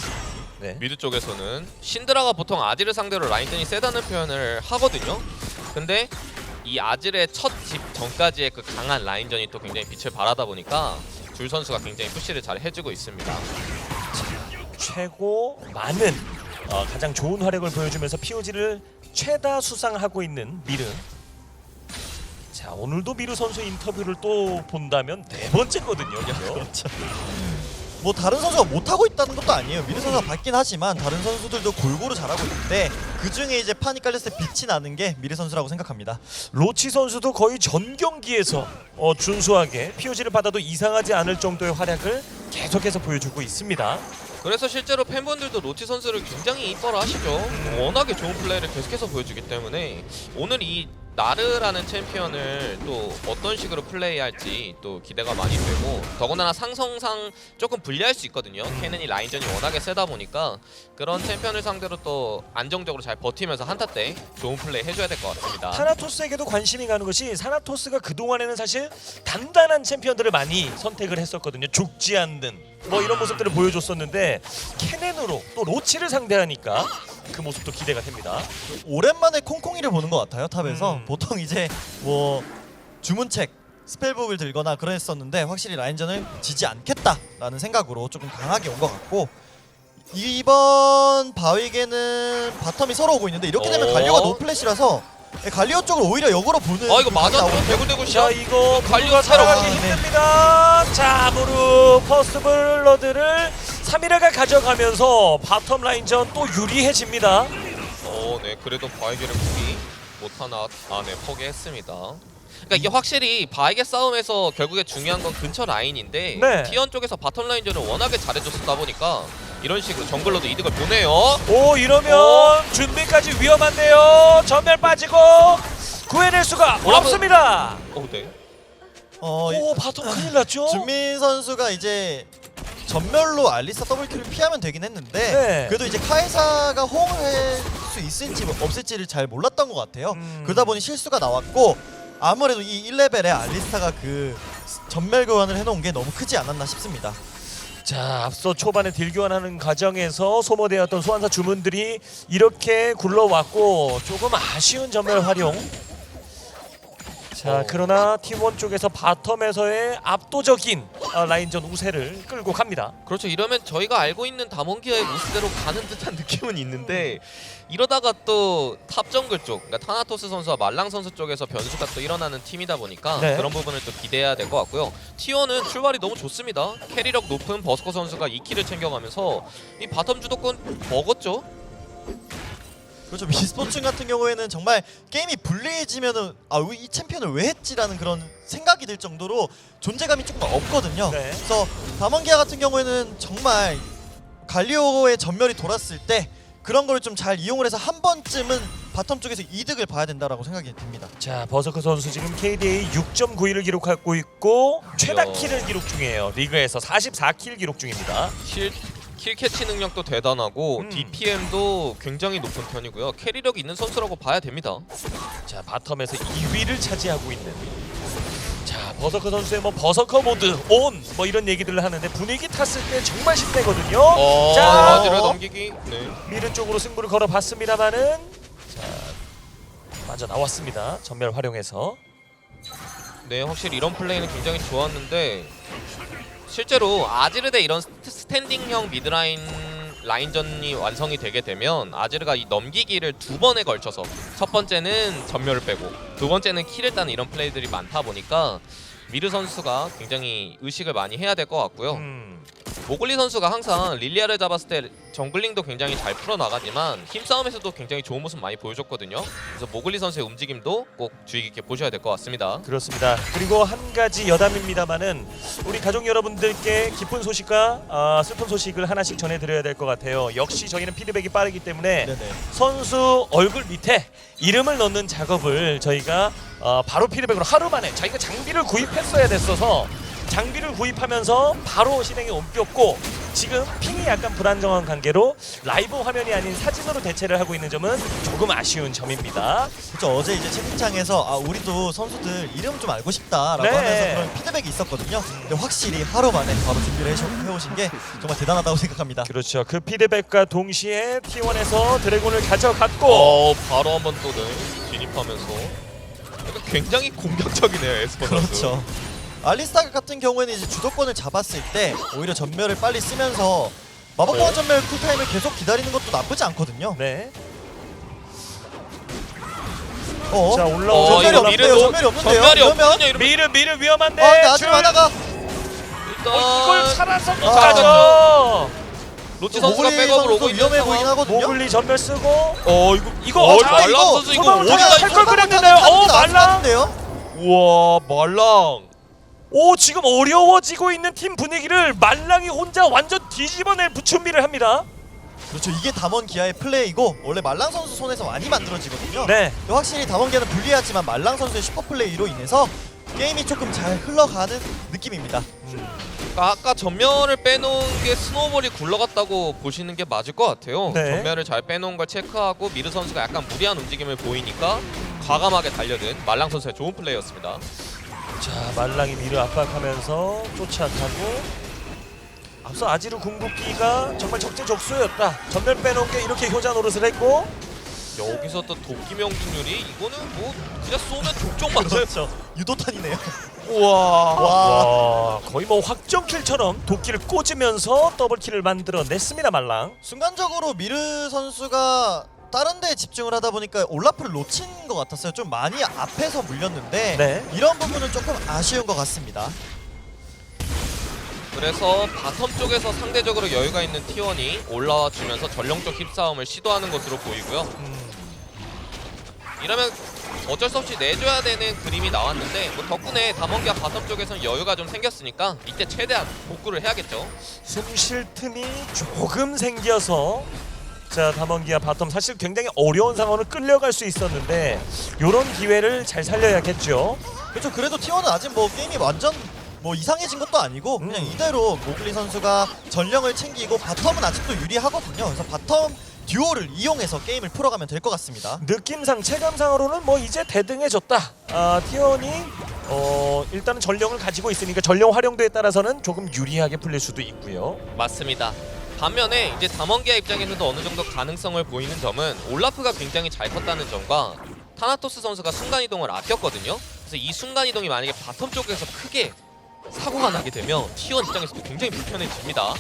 Speaker 1: 네.
Speaker 3: 미드 쪽에서는 신드라가 보통 아질을 상대로 라인전이 세다는 표현을 하거든요. 근데 이 아질의 첫 집 전까지의 그 강한 라인전이 또 굉장히 빛을 발하다 보니까 줄 선수가 굉장히 푸시를 잘 해주고 있습니다.
Speaker 1: 최고 많은 가장 좋은 활약을 보여주면서 POG를 최다 수상하고 있는 미르. 자 오늘도 미르 선수 인터뷰를 또 본다면 네 번째거든요. 그렇죠?
Speaker 2: 뭐 다른 선수가 못하고 있다는 것도 아니에요. 미르 선수가 밝긴 하지만 다른 선수들도 골고루 잘하고 있는데 그 중에 이제 판이 깔렸을 때 빛이 나는 게 미르 선수라고 생각합니다.
Speaker 1: 로치 선수도 거의 전 경기에서 준수하게 POG를 받아도 이상하지 않을 정도의 활약을 계속해서 보여주고 있습니다.
Speaker 3: 그래서 실제로 팬분들도 로치 선수를 굉장히 이뻐라 하시죠. 워낙에 좋은 플레이를 계속해서 보여주기 때문에 오늘 이 나르라는 챔피언을 또 어떤 식으로 플레이할지 또 기대가 많이 되고, 더군다나 상성상 조금 불리할 수 있거든요. 케넨이 라인전이 워낙에 세다 보니까 그런 챔피언을 상대로 또 안정적으로 잘 버티면서 한타 때 좋은 플레이 해줘야 될 것 같습니다.
Speaker 1: 타나토스에게도 관심이 가는 것이, 타나토스가 그동안에는 사실 단단한 챔피언들을 많이 선택을 했었거든요. 죽지 않는 뭐 이런 모습들을 보여줬었는데, 케넨으로 또 로치를 상대하니까 그 모습도 기대가 됩니다.
Speaker 2: 오랜만에 콩콩이를 보는 것 같아요. 탑에서 보통 이제 뭐 주문책 스펠북을 들거나 그랬었는데 확실히 라인전을 지지 않겠다라는 생각으로 조금 강하게 온 것 같고, 이번 바위게는 바텀이 서로 오고 있는데 이렇게 되면 갈리오가 노플래시라서 갈리오 쪽을 오히려 역으로 보는
Speaker 3: 이거
Speaker 2: 그런
Speaker 3: 맞았죠?
Speaker 2: 나오거든요.
Speaker 3: 대굴대굴
Speaker 1: 자,
Speaker 3: 샷.
Speaker 1: 이거
Speaker 3: 갈리오
Speaker 1: 갈리오가 살아가기
Speaker 2: 네.
Speaker 1: 힘듭니다. 자, 무르 퍼스트 블러드를 3일회가 가져가면서 바텀 라인전 또 유리해집니다.
Speaker 3: 네. 그래도 바이게를 포기 못하나, 네, 포기했습니다. 그러니까 이게 확실히 바이게 싸움에서 결국에 중요한 건 근처 라인인데,
Speaker 1: 네.
Speaker 3: T1 쪽에서 바텀 라인전을 워낙에 잘해줬다 보니까 이런 식으로 정글러도 이득을 보네요.
Speaker 1: 오, 이러면 준비까지 위험한데요. 전멸 빠지고 구해낼 수가
Speaker 3: 올라가-
Speaker 1: 없습니다.
Speaker 3: 네.
Speaker 1: 오, 바텀 큰일 났죠?
Speaker 2: 준민 선수가 이제 전멸로 알리스타 더블킬을 피하면 되긴 했는데
Speaker 1: 네.
Speaker 2: 그래도 이제 카이사가 호응을 할 수 있을지 없을지를 잘 몰랐던 것 같아요. 그러다 보니 실수가 나왔고, 아무래도 이 1레벨에 알리스타가 그 전멸 교환을 해놓은 게 너무 크지 않았나 싶습니다.
Speaker 1: 자, 앞서 초반에 딜 교환하는 과정에서 소모되었던 소환사 주문들이 이렇게 굴러왔고, 조금 아쉬운 전멸 활용. 자, 그러나 팀원 쪽에서 바텀에서의 압도적인 라인전 우세를 끌고 갑니다.
Speaker 3: 그렇죠. 이러면 저희가 알고 있는 다몬기아의 모습대로 가는 듯한 느낌은 있는데, 이러다가 또 탑 정글 쪽, 그러니까 타나토스 선수와 말랑 선수 쪽에서 변수가 또 일어나는 팀이다 보니까
Speaker 1: 네.
Speaker 3: 그런 부분을 또 기대해야 될 것 같고요. T1은 출발이 너무 좋습니다. 캐리력 높은 버스커 선수가 2킬을 챙겨가면서 이 바텀 주도권 먹었죠.
Speaker 2: 그렇죠. 미스포츠 같은 경우에는 정말 게임이 불리해지면은 이 챔피언을 왜 했지라는 그런 생각이 들 정도로 존재감이 조금 없거든요.
Speaker 1: 네.
Speaker 2: 그래서 다mon기아 같은 경우에는 정말 갈리오의 전멸이 돌았을 때 그런 걸 좀 잘 이용을 해서 한 번쯤은 바텀 쪽에서 이득을 봐야 된다라고 생각이 듭니다.
Speaker 1: 자, 버서크 선수 지금 KDA 6.91을 기록하고 있고 최다
Speaker 3: 이야.
Speaker 1: 킬을 기록 중이에요. 리그에서 44킬 기록 중입니다.
Speaker 3: 킬 캐치 능력도 대단하고 DPM도 굉장히 높은 편이고요. 캐리력 있는 선수라고 봐야 됩니다.
Speaker 1: 자, 바텀에서 2위를 차지하고 있는, 자, 버서커 선수의 뭐 버서커 모드 온 뭐 이런 얘기들을 하는데, 분위기 탔을 때 정말 쉽대거든요. 자,
Speaker 3: 라즈를 넘기기. 네.
Speaker 1: 미르 쪽으로 승부를 걸어봤습니다만은, 자, 맞아 나왔습니다. 전멸 활용해서.
Speaker 3: 네, 확실히 이런 플레이는 굉장히 좋았는데, 실제로 아지르대 이런 스탠딩형 미드라인 라인전이 완성이 되게 되면 아지르가 이 넘기기를 2번에 걸쳐서, 첫 번째는 전멸을 빼고 두 번째는 킬을 따는 이런 플레이들이 많다 보니까 미르 선수가 굉장히 의식을 많이 해야 될 것 같고요. 모글리 선수가 항상 릴리아를 잡았을 때 정글링도 굉장히 잘 풀어나가지만 힘싸움에서도 굉장히 좋은 모습 많이 보여줬거든요. 그래서 모글리 선수의 움직임도 꼭 주의 깊게 보셔야 될 것 같습니다.
Speaker 1: 그렇습니다. 그리고 한 가지 여담입니다만은, 우리 가족 여러분들께 기쁜 소식과 슬픈 소식을 하나씩 전해드려야 될 것 같아요. 역시 저희는 피드백이 빠르기 때문에
Speaker 2: 네네.
Speaker 1: 선수 얼굴 밑에 이름을 넣는 작업을 저희가 바로 피드백으로 하루 만에, 저희가 장비를 구입했어야 됐어서 장비를 구입하면서 바로 실행에 옮겼고, 지금 핑이 약간 불안정한 관계로 라이브 화면이 아닌 사진으로 대체를 하고 있는 점은 조금 아쉬운 점입니다.
Speaker 2: 그렇죠. 어제 이제 채팅창에서 우리도 선수들 이름 좀 알고 싶다라고
Speaker 1: 네.
Speaker 2: 하면서 그런 피드백이 있었거든요. 근데 확실히 하루 만에 바로 준비를 해오신 게 정말 대단하다고 생각합니다.
Speaker 1: 그렇죠. 그 피드백과 동시에 T1에서 드래곤을 가져갔고,
Speaker 3: 바로 한번 또 진입하면서 약간 굉장히 공격적이네요, 에스퍼 선수.
Speaker 2: 그렇죠. 알리스타 같은 경우에는 이제 주도권을 잡았을 때 오히려 전멸을 빨리 쓰면서 마법공원 전멸 쿨타임을 계속 기다리는 것도 나쁘지 않거든요.
Speaker 1: 네.
Speaker 2: 자,
Speaker 1: 올라오죠.
Speaker 2: 전멸이
Speaker 3: 이거
Speaker 2: 없는데요.
Speaker 3: 미르도
Speaker 2: 전멸이 없는데요.
Speaker 3: 전멸이
Speaker 2: 이러면
Speaker 3: 없거든요. 이러면
Speaker 1: 미르 위험한데.
Speaker 2: 근데 아직
Speaker 1: 줄.
Speaker 2: 하나가
Speaker 3: 일단
Speaker 1: 이걸 살아서 못
Speaker 2: 아,
Speaker 1: 가죠.
Speaker 3: 로치 선수가
Speaker 2: 모글리
Speaker 3: 백업을
Speaker 2: 선수도
Speaker 3: 오고 있는
Speaker 2: 위험해
Speaker 3: 상황.
Speaker 2: 보이긴 하거든요.
Speaker 1: 모글리 전멸 쓰고,
Speaker 3: 이거
Speaker 1: 자,
Speaker 3: 말랑
Speaker 2: 이거
Speaker 3: 선수 이거
Speaker 1: 소방을
Speaker 3: 어디다
Speaker 1: 탈 걸 그랬는데요. 말랑.
Speaker 2: 말랑인데요.
Speaker 3: 우와, 말랑.
Speaker 1: 오, 지금 어려워지고 있는 팀 분위기를 말랑이 혼자 완전 뒤집어낼 부춘비를 합니다.
Speaker 2: 그렇죠. 이게 담원 기아의 플레이고 원래 말랑 선수 손에서 많이 만들어지거든요.
Speaker 1: 네.
Speaker 2: 확실히 담원 기아는 불리하지만 말랑 선수의 슈퍼 플레이로 인해서 게임이 조금 잘 흘러가는 느낌입니다.
Speaker 3: 그러니까 아까 전면을 빼놓은 게 스노우볼이 굴러갔다고 보시는 게 맞을 것 같아요.
Speaker 1: 네.
Speaker 3: 전면을 잘 빼놓은 걸 체크하고 미르 선수가 약간 무리한 움직임을 보이니까 과감하게 달려든 말랑 선수의 좋은 플레이였습니다.
Speaker 1: 자, 말랑이 미를 압박하면서 쫓아가고 앞서 아지르 궁극기가 정말 적재적소였다. 전멸 빼놓은 게 이렇게 효자 노릇을 했고
Speaker 3: 여기서 또 도끼 명중률이 이거는 뭐 그냥 쏘면 족족 맞아요.
Speaker 2: 그렇죠. 유도탄이네요.
Speaker 3: 우와.
Speaker 2: 와.
Speaker 1: 와, 거의 뭐 확정킬처럼 도끼를 꽂으면서 더블킬을 만들어냈습니다. 말랑.
Speaker 2: 순간적으로 미르 선수가 다른 데에 집중을 하다 보니까 올라프를 놓친 것 같았어요. 좀 많이 앞에서 물렸는데
Speaker 1: 네.
Speaker 2: 이런 부분은 조금 아쉬운 것 같습니다.
Speaker 3: 그래서 바텀 쪽에서 상대적으로 여유가 있는 T1이 올라와 주면서 전령적 힙싸움을 시도하는 것으로 보이고요. 이러면 어쩔 수 없이 내줘야 되는 그림이 나왔는데 뭐 덕분에 담원기아 바텀 쪽에서는 여유가 좀 생겼으니까 이때 최대한 복구를 해야겠죠.
Speaker 1: 숨 쉴 틈이 조금 생겨서 자, 담원기아 바텀 사실 굉장히 어려운 상황을 끌려갈 수 있었는데 이런 기회를 잘 살려야겠죠.
Speaker 2: 그렇죠. 그래도 T1은 아직 뭐 게임이 완전 뭐 이상해진 것도 아니고 그냥 이대로 모글리 선수가 전령을 챙기고 바텀은 아직도 유리하거든요. 그래서 바텀 듀오를 이용해서 게임을 풀어가면 될 것 같습니다.
Speaker 1: 느낌상 체감상으로는 뭐 이제 대등해졌다. T1이 일단은 전령을 가지고 있으니까 전령 활용도에 따라서는 조금 유리하게 풀릴 수도 있고요.
Speaker 3: 맞습니다. 반면에 이제 담원기아 입장에서도 어느 정도 가능성을 보이는 점은 올라프가 굉장히 잘 컸다는 점과 타나토스 선수가 순간이동을 아꼈거든요. 그래서 이 순간이동이 만약에 바텀 쪽에서 크게 사고가 나게 되면 T1 입장에서도 굉장히 불편해집니다.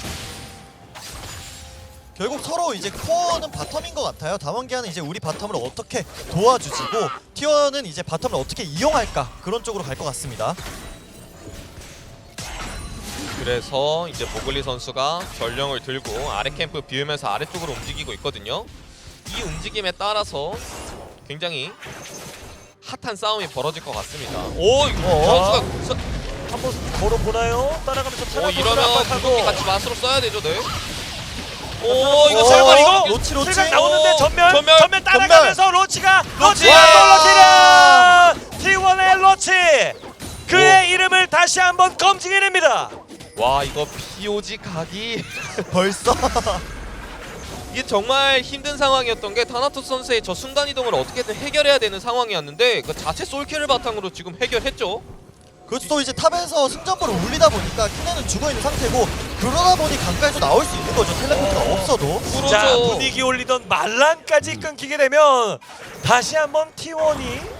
Speaker 2: 결국 서로 이제 코어는 바텀인 것 같아요. 담원기아는 이제 우리 바텀을 어떻게 도와주지고 T1은 이제 바텀을 어떻게 이용할까 그런 쪽으로 갈 것 같습니다.
Speaker 3: 그래서 이제 모글리 선수가 전령을 들고 아래 캠프 비우면서 아래쪽으로 움직이고 있거든요. 이 움직임에 따라서 굉장히 핫한 싸움이 벌어질 것 같습니다. 오, 선수가
Speaker 1: 한번 걸어보나요? 따라가면서 타나토스를
Speaker 3: 이러면
Speaker 1: 압박하고
Speaker 3: 궁극기 같이 마스로 써야 되죠, 네.
Speaker 1: 오, 이거
Speaker 2: 오,
Speaker 1: 설마 이거
Speaker 2: 로치.
Speaker 1: 실각 나오는데 전멸
Speaker 3: 전멸.
Speaker 1: 따라가면서 로치가
Speaker 3: 로치!
Speaker 1: T1의 로치 그의 이름을 다시 한번 검증해냅니다.
Speaker 3: 와, 이거 POG 각이
Speaker 2: 벌써
Speaker 3: 이게 정말 힘든 상황이었던 게 타나토스 선수의 저 순간이동을 어떻게든 해결해야 되는 상황이었는데 그 자체 솔킬을 바탕으로 지금 해결했죠.
Speaker 2: 그렇죠. 또 이제 탑에서 승전보를 올리다 보니까 키네는 죽어있는 상태고 그러다 보니 강가에서 나올 수 있는 거죠. 텔레포트가 없어도.
Speaker 1: 자,
Speaker 3: 그렇죠.
Speaker 1: 분위기 올리던 말란까지 끊기게 되면 다시 한번 T1이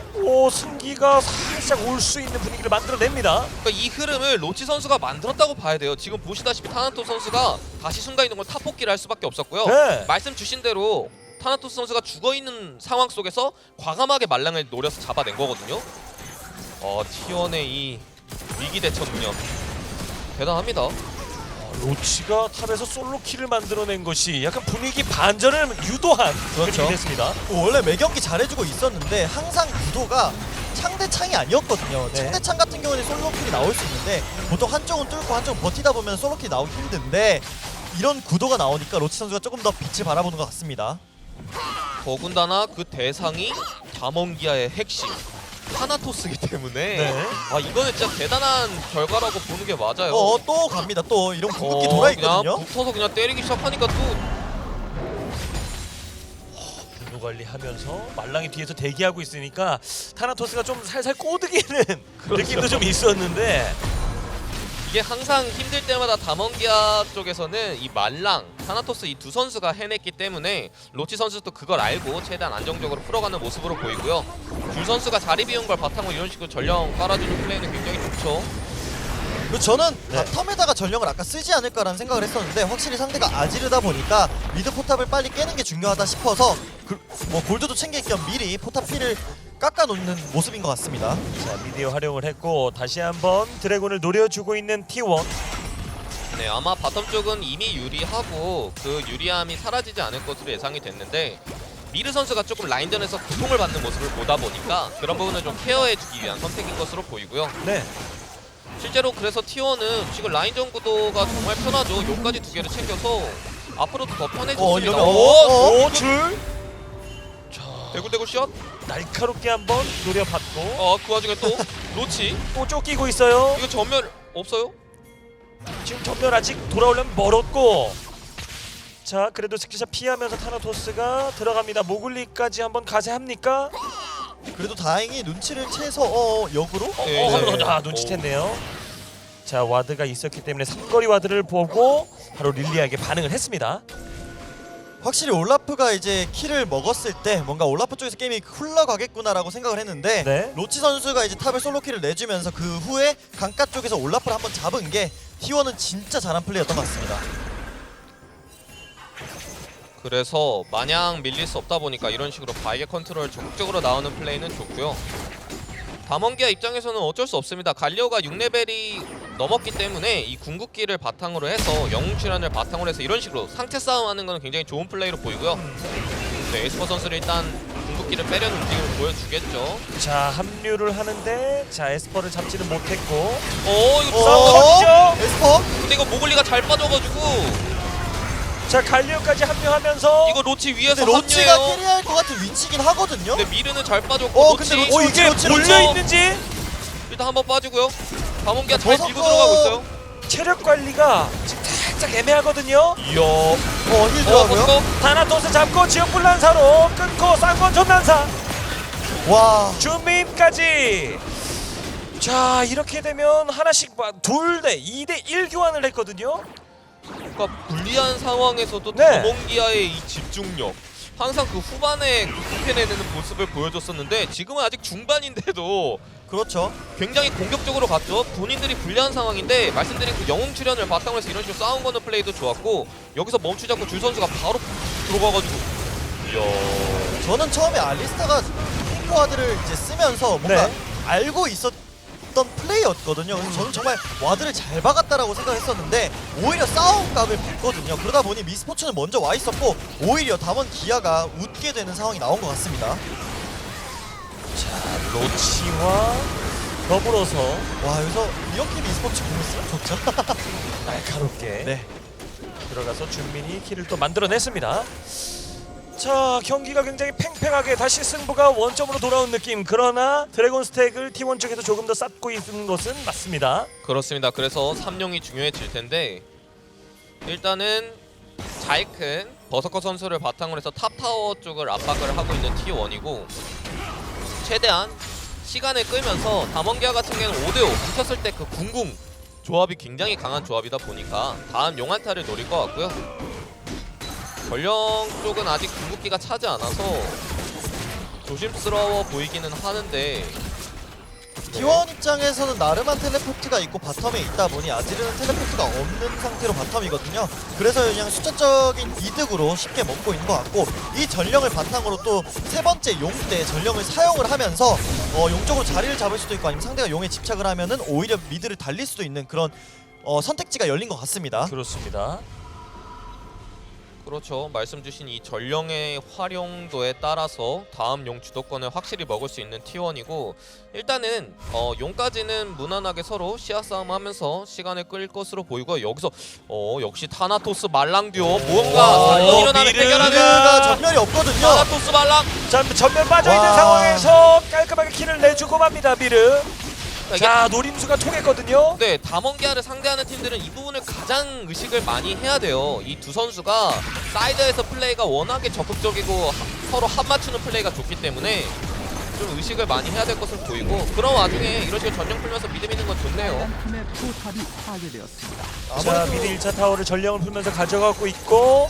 Speaker 1: 승기가 살짝 올 수 있는 분위기를 만들어냅니다.
Speaker 3: 그러니까 이 흐름을 로치 선수가 만들었다고 봐야 돼요. 지금 보시다시피 타나토스 선수가 다시 순간이동을 탑뽑기를 할 수밖에 없었고요.
Speaker 1: 네.
Speaker 3: 말씀 주신 대로 타나토스 선수가 죽어있는 상황 속에서 과감하게 말랑을 노려서 잡아낸 거거든요. T1의 이 위기 대처 능력 대단합니다.
Speaker 1: 로치가 탑에서 솔로킬을 만들어낸 것이 약간 분위기 반전을 유도한
Speaker 2: 그렇죠.
Speaker 1: 그림이 됐습니다.
Speaker 2: 원래 매경기 잘해주고 있었는데 항상 구도가 창대창이 아니었거든요.
Speaker 1: 네.
Speaker 2: 창대창 같은 경우는 솔로킬이 나올 수 있는데 보통 한쪽은 뚫고 한쪽은 버티다 보면 솔로킬이 나오기 힘든데 이런 구도가 나오니까 로치 선수가 조금 더 빛을 바라보는 것 같습니다.
Speaker 3: 더군다나 그 대상이 담원기아의 핵심 타나토스이기 때문에
Speaker 1: 네.
Speaker 3: 이거는 진짜 대단한 결과라고 보는 게 맞아요.
Speaker 2: 또 갑니다. 또 이런 궁극기 돌아있거든요.
Speaker 3: 그냥 붙어서 그냥 때리기 시작하니까 또
Speaker 1: 분노 관리하면서 말랑이 뒤에서 대기하고 있으니까 타나토스가 좀 살살 꼬드기는 느낌도 좀 있었는데
Speaker 3: 이게 항상 힘들 때마다 담원기아 쪽에서는 이 말랑, 타나토스 이 두 선수가 해냈기 때문에 로치 선수도 그걸 알고 최대한 안정적으로 풀어가는 모습으로 보이고요. 줄 선수가 자리 비운 걸 바탕으로 이런 식으로 전령 깔아주는 플레이는 굉장히 좋죠.
Speaker 2: 그리고 저는
Speaker 1: 네.
Speaker 2: 바텀에다가 전령을 아까 쓰지 않을까라는 생각을 했었는데 확실히 상대가 아지르다 보니까 미드 포탑을 빨리 깨는 게 중요하다 싶어서 뭐 골드도 챙길 겸 미리 포탑 피를 깎아놓는 모습인 것 같습니다.
Speaker 1: 자, 미디어 활용을 했고 다시 한번 드래곤을 노려주고 있는 T1.
Speaker 3: 네, 아마 바텀 쪽은 이미 유리하고 그 유리함이 사라지지 않을 것으로 예상이 됐는데 미르 선수가 조금 라인전에서 고통을 받는 모습을 보다 보니까 그런 부분을 좀 케어해주기 위한 선택인 것으로 보이고요.
Speaker 1: 네.
Speaker 3: 실제로 그래서 T1은 지금 라인전 구도가 정말 편하죠. 요까지 두 개를 챙겨서 앞으로도 더 편해졌습니다.
Speaker 2: 이러면
Speaker 1: 오, 줄. 자,
Speaker 3: 대굴대굴 샷.
Speaker 1: 날카롭게 한번 노려봤고
Speaker 3: 그 와중에 또 로치.
Speaker 1: 또 쫓기고 있어요.
Speaker 3: 이거 전멸 없어요?
Speaker 1: 지금 전멸 아직 돌아오려면 멀었고. 자, 그래도 스킬샷 피하면서 타나토스가 들어갑니다. 모글리까지 한번 가세합니까?
Speaker 2: 그래도 다행히 눈치를 채서 역으로
Speaker 3: 네.
Speaker 1: 한번 더 눈치챘네요. 자, 와드가 있었기 때문에 삼거리 와드를 보고 바로 릴리아에게 반응을 했습니다.
Speaker 2: 확실히 올라프가 이제 킬을 먹었을 때 뭔가 올라프 쪽에서 게임이 흘러가겠구나라고 생각을 했는데
Speaker 1: 네.
Speaker 2: 로치 선수가 이제 탑에 솔로 킬을 내주면서 그 후에 강가 쪽에서 올라프를 한번 잡은 게 T1은 진짜 잘한 플레이였던 것 같습니다.
Speaker 3: 그래서 마냥 밀릴 수 없다 보니까 이런 식으로 바이게 컨트롤 적극적으로 나오는 플레이는 좋고요. 담원기아 입장에서는 어쩔 수 없습니다. 갈리오가 6레벨이 넘었기 때문에 이 궁극기를 바탕으로 해서 영웅 출연을 바탕으로 해서 이런 식으로 상체 싸움하는 건 굉장히 좋은 플레이로 보이고요. 네, 에스퍼 선수를 일단 궁극기를 빼려는 움직임을 보여주겠죠.
Speaker 1: 자, 합류를 하는데 자, 에스퍼를 잡지는 못했고
Speaker 3: 이거
Speaker 1: 싸움이죠.
Speaker 2: 에스퍼?
Speaker 3: 근데 이거 모글리가 잘 빠져가지고
Speaker 1: 자, 갈리오까지 합류하면서
Speaker 3: 이거 로치 위에서
Speaker 2: 근데 로치가
Speaker 3: 합류해요.
Speaker 2: 캐리할 것 같은 위치긴 하거든요.
Speaker 3: 근데 미르는 잘 빠졌고
Speaker 2: 근데
Speaker 3: 로치
Speaker 2: 로치
Speaker 1: 이게
Speaker 2: 로치,
Speaker 1: 몰려 있는지
Speaker 3: 일단 한번 빠지고요. 담원기아 잘
Speaker 2: 버섯거-
Speaker 3: 밀고 들어가고 있어요.
Speaker 1: 체력 관리가 지금 살짝 애매하거든요. 이야.
Speaker 2: 힐 들어가고요.
Speaker 3: 버섯거.
Speaker 1: 타나토스 잡고 지역불란사로 끊고 쌍권 전난사
Speaker 2: 와,
Speaker 1: 준민까지. 자, 이렇게 되면 하나씩 2대 2대 1 교환을 했거든요.
Speaker 3: 그러니까 불리한 상황에서도
Speaker 1: 네.
Speaker 3: 담원기아의 이 집중력 항상 그 후반에 극복해내는 모습을 보여줬었는데 지금은 아직 중반인데도
Speaker 2: 그렇죠.
Speaker 3: 굉장히 공격적으로 갔죠. 본인들이 불리한 상황인데 말씀드린 그 영웅 출연을 바탕으로 해서 이런 식으로 싸움 거는 플레이도 좋았고 여기서 멈추지 않고 줄 선수가 바로 들어가가지고 이야.
Speaker 2: 저는 처음에 알리스타가 핑크와드를 이제 쓰면서 뭔가
Speaker 1: 네.
Speaker 2: 알고 있었던 플레이였거든요. 그래서 저는 정말 와드를 잘 박았다라고 생각했었는데 오히려 싸움각을 봤거든요. 그러다 보니 미스포츠는 먼저 와 있었고 오히려 담원 기아가 웃게 되는 상황이 나온 것 같습니다.
Speaker 1: 자, 로치와 더불어서
Speaker 2: 와, 여기서 이렇게 미스포츠 공을 쓰면 좋죠.
Speaker 1: 날카롭게
Speaker 2: 네.
Speaker 1: 들어가서 준민이 킬을 또 만들어냈습니다. 자, 경기가 굉장히 팽팽하게 다시 승부가 원점으로 돌아온 느낌. 그러나 드래곤 스택을 T1 쪽에서 조금 더 쌓고 있는 것은 맞습니다.
Speaker 3: 그렇습니다. 그래서 3용이 중요해질 텐데 일단은 잘 큰 버서커 선수를 바탕으로 해서 탑타워 쪽을 압박을 하고 있는 T1이고 최대한 시간을 끌면서 담원기아 같은 경우는 5대5 뭉쳤을 때 그 궁궁 조합이 굉장히 강한 조합이다 보니까 다음 용안타를 노릴 것 같고요. 전령 쪽은 아직 궁극기가 차지 않아서 조심스러워 보이기는 하는데
Speaker 2: T1 입장에서는 나름한 텔레포트가 있고 바텀에 있다 보니 아지르는 텔레포트가 없는 상태로 바텀이거든요. 그래서 그냥 숫자적인 이득으로 쉽게 먹고 있는 것 같고 이 전령을 바탕으로 또 세 번째 용 때 전령을 사용을 하면서 용 쪽으로 자리를 잡을 수도 있고 아니면 상대가 용에 집착을 하면은 오히려 미드를 달릴 수도 있는 그런 선택지가 열린 것 같습니다.
Speaker 1: 그렇습니다.
Speaker 3: 그렇죠. 말씀 주신 이 전령의 활용도에 따라서 다음 용 주도권을 확실히 먹을 수 있는 T1이고 일단은 용까지는 무난하게 서로 시야 싸움하면서 시간을 끌 것으로 보이고 여기서 역시 타나토스 말랑 듀오 뭔가 일어나는
Speaker 1: 미르가
Speaker 2: 미드가
Speaker 3: 대결하는
Speaker 2: 전멸이 없거든요.
Speaker 3: 타나토스 말랑.
Speaker 1: 자, 전면 빠져있는
Speaker 2: 와.
Speaker 1: 상황에서 깔끔하게 킬을 내주고 맙니다, 미르.
Speaker 3: 이게
Speaker 1: 자, 노림수가 통했거든요.
Speaker 3: 네, 담원기아를 상대하는 팀들은 이 부분을 가장 의식을 많이 해야 돼요. 이 두 선수가 사이드에서 플레이가 워낙에 적극적이고 서로 한 맞추는 플레이가 좋기 때문에 좀 의식을 많이 해야 될 것으로 보이고 그런 와중에 이런 식으로 전령 풀면서 믿음 있는 건 좋네요.
Speaker 4: 팀의 포탑이 파괴되었습니다.
Speaker 1: 자, 미드 1차 타워를 전령을 풀면서 가져가고 있고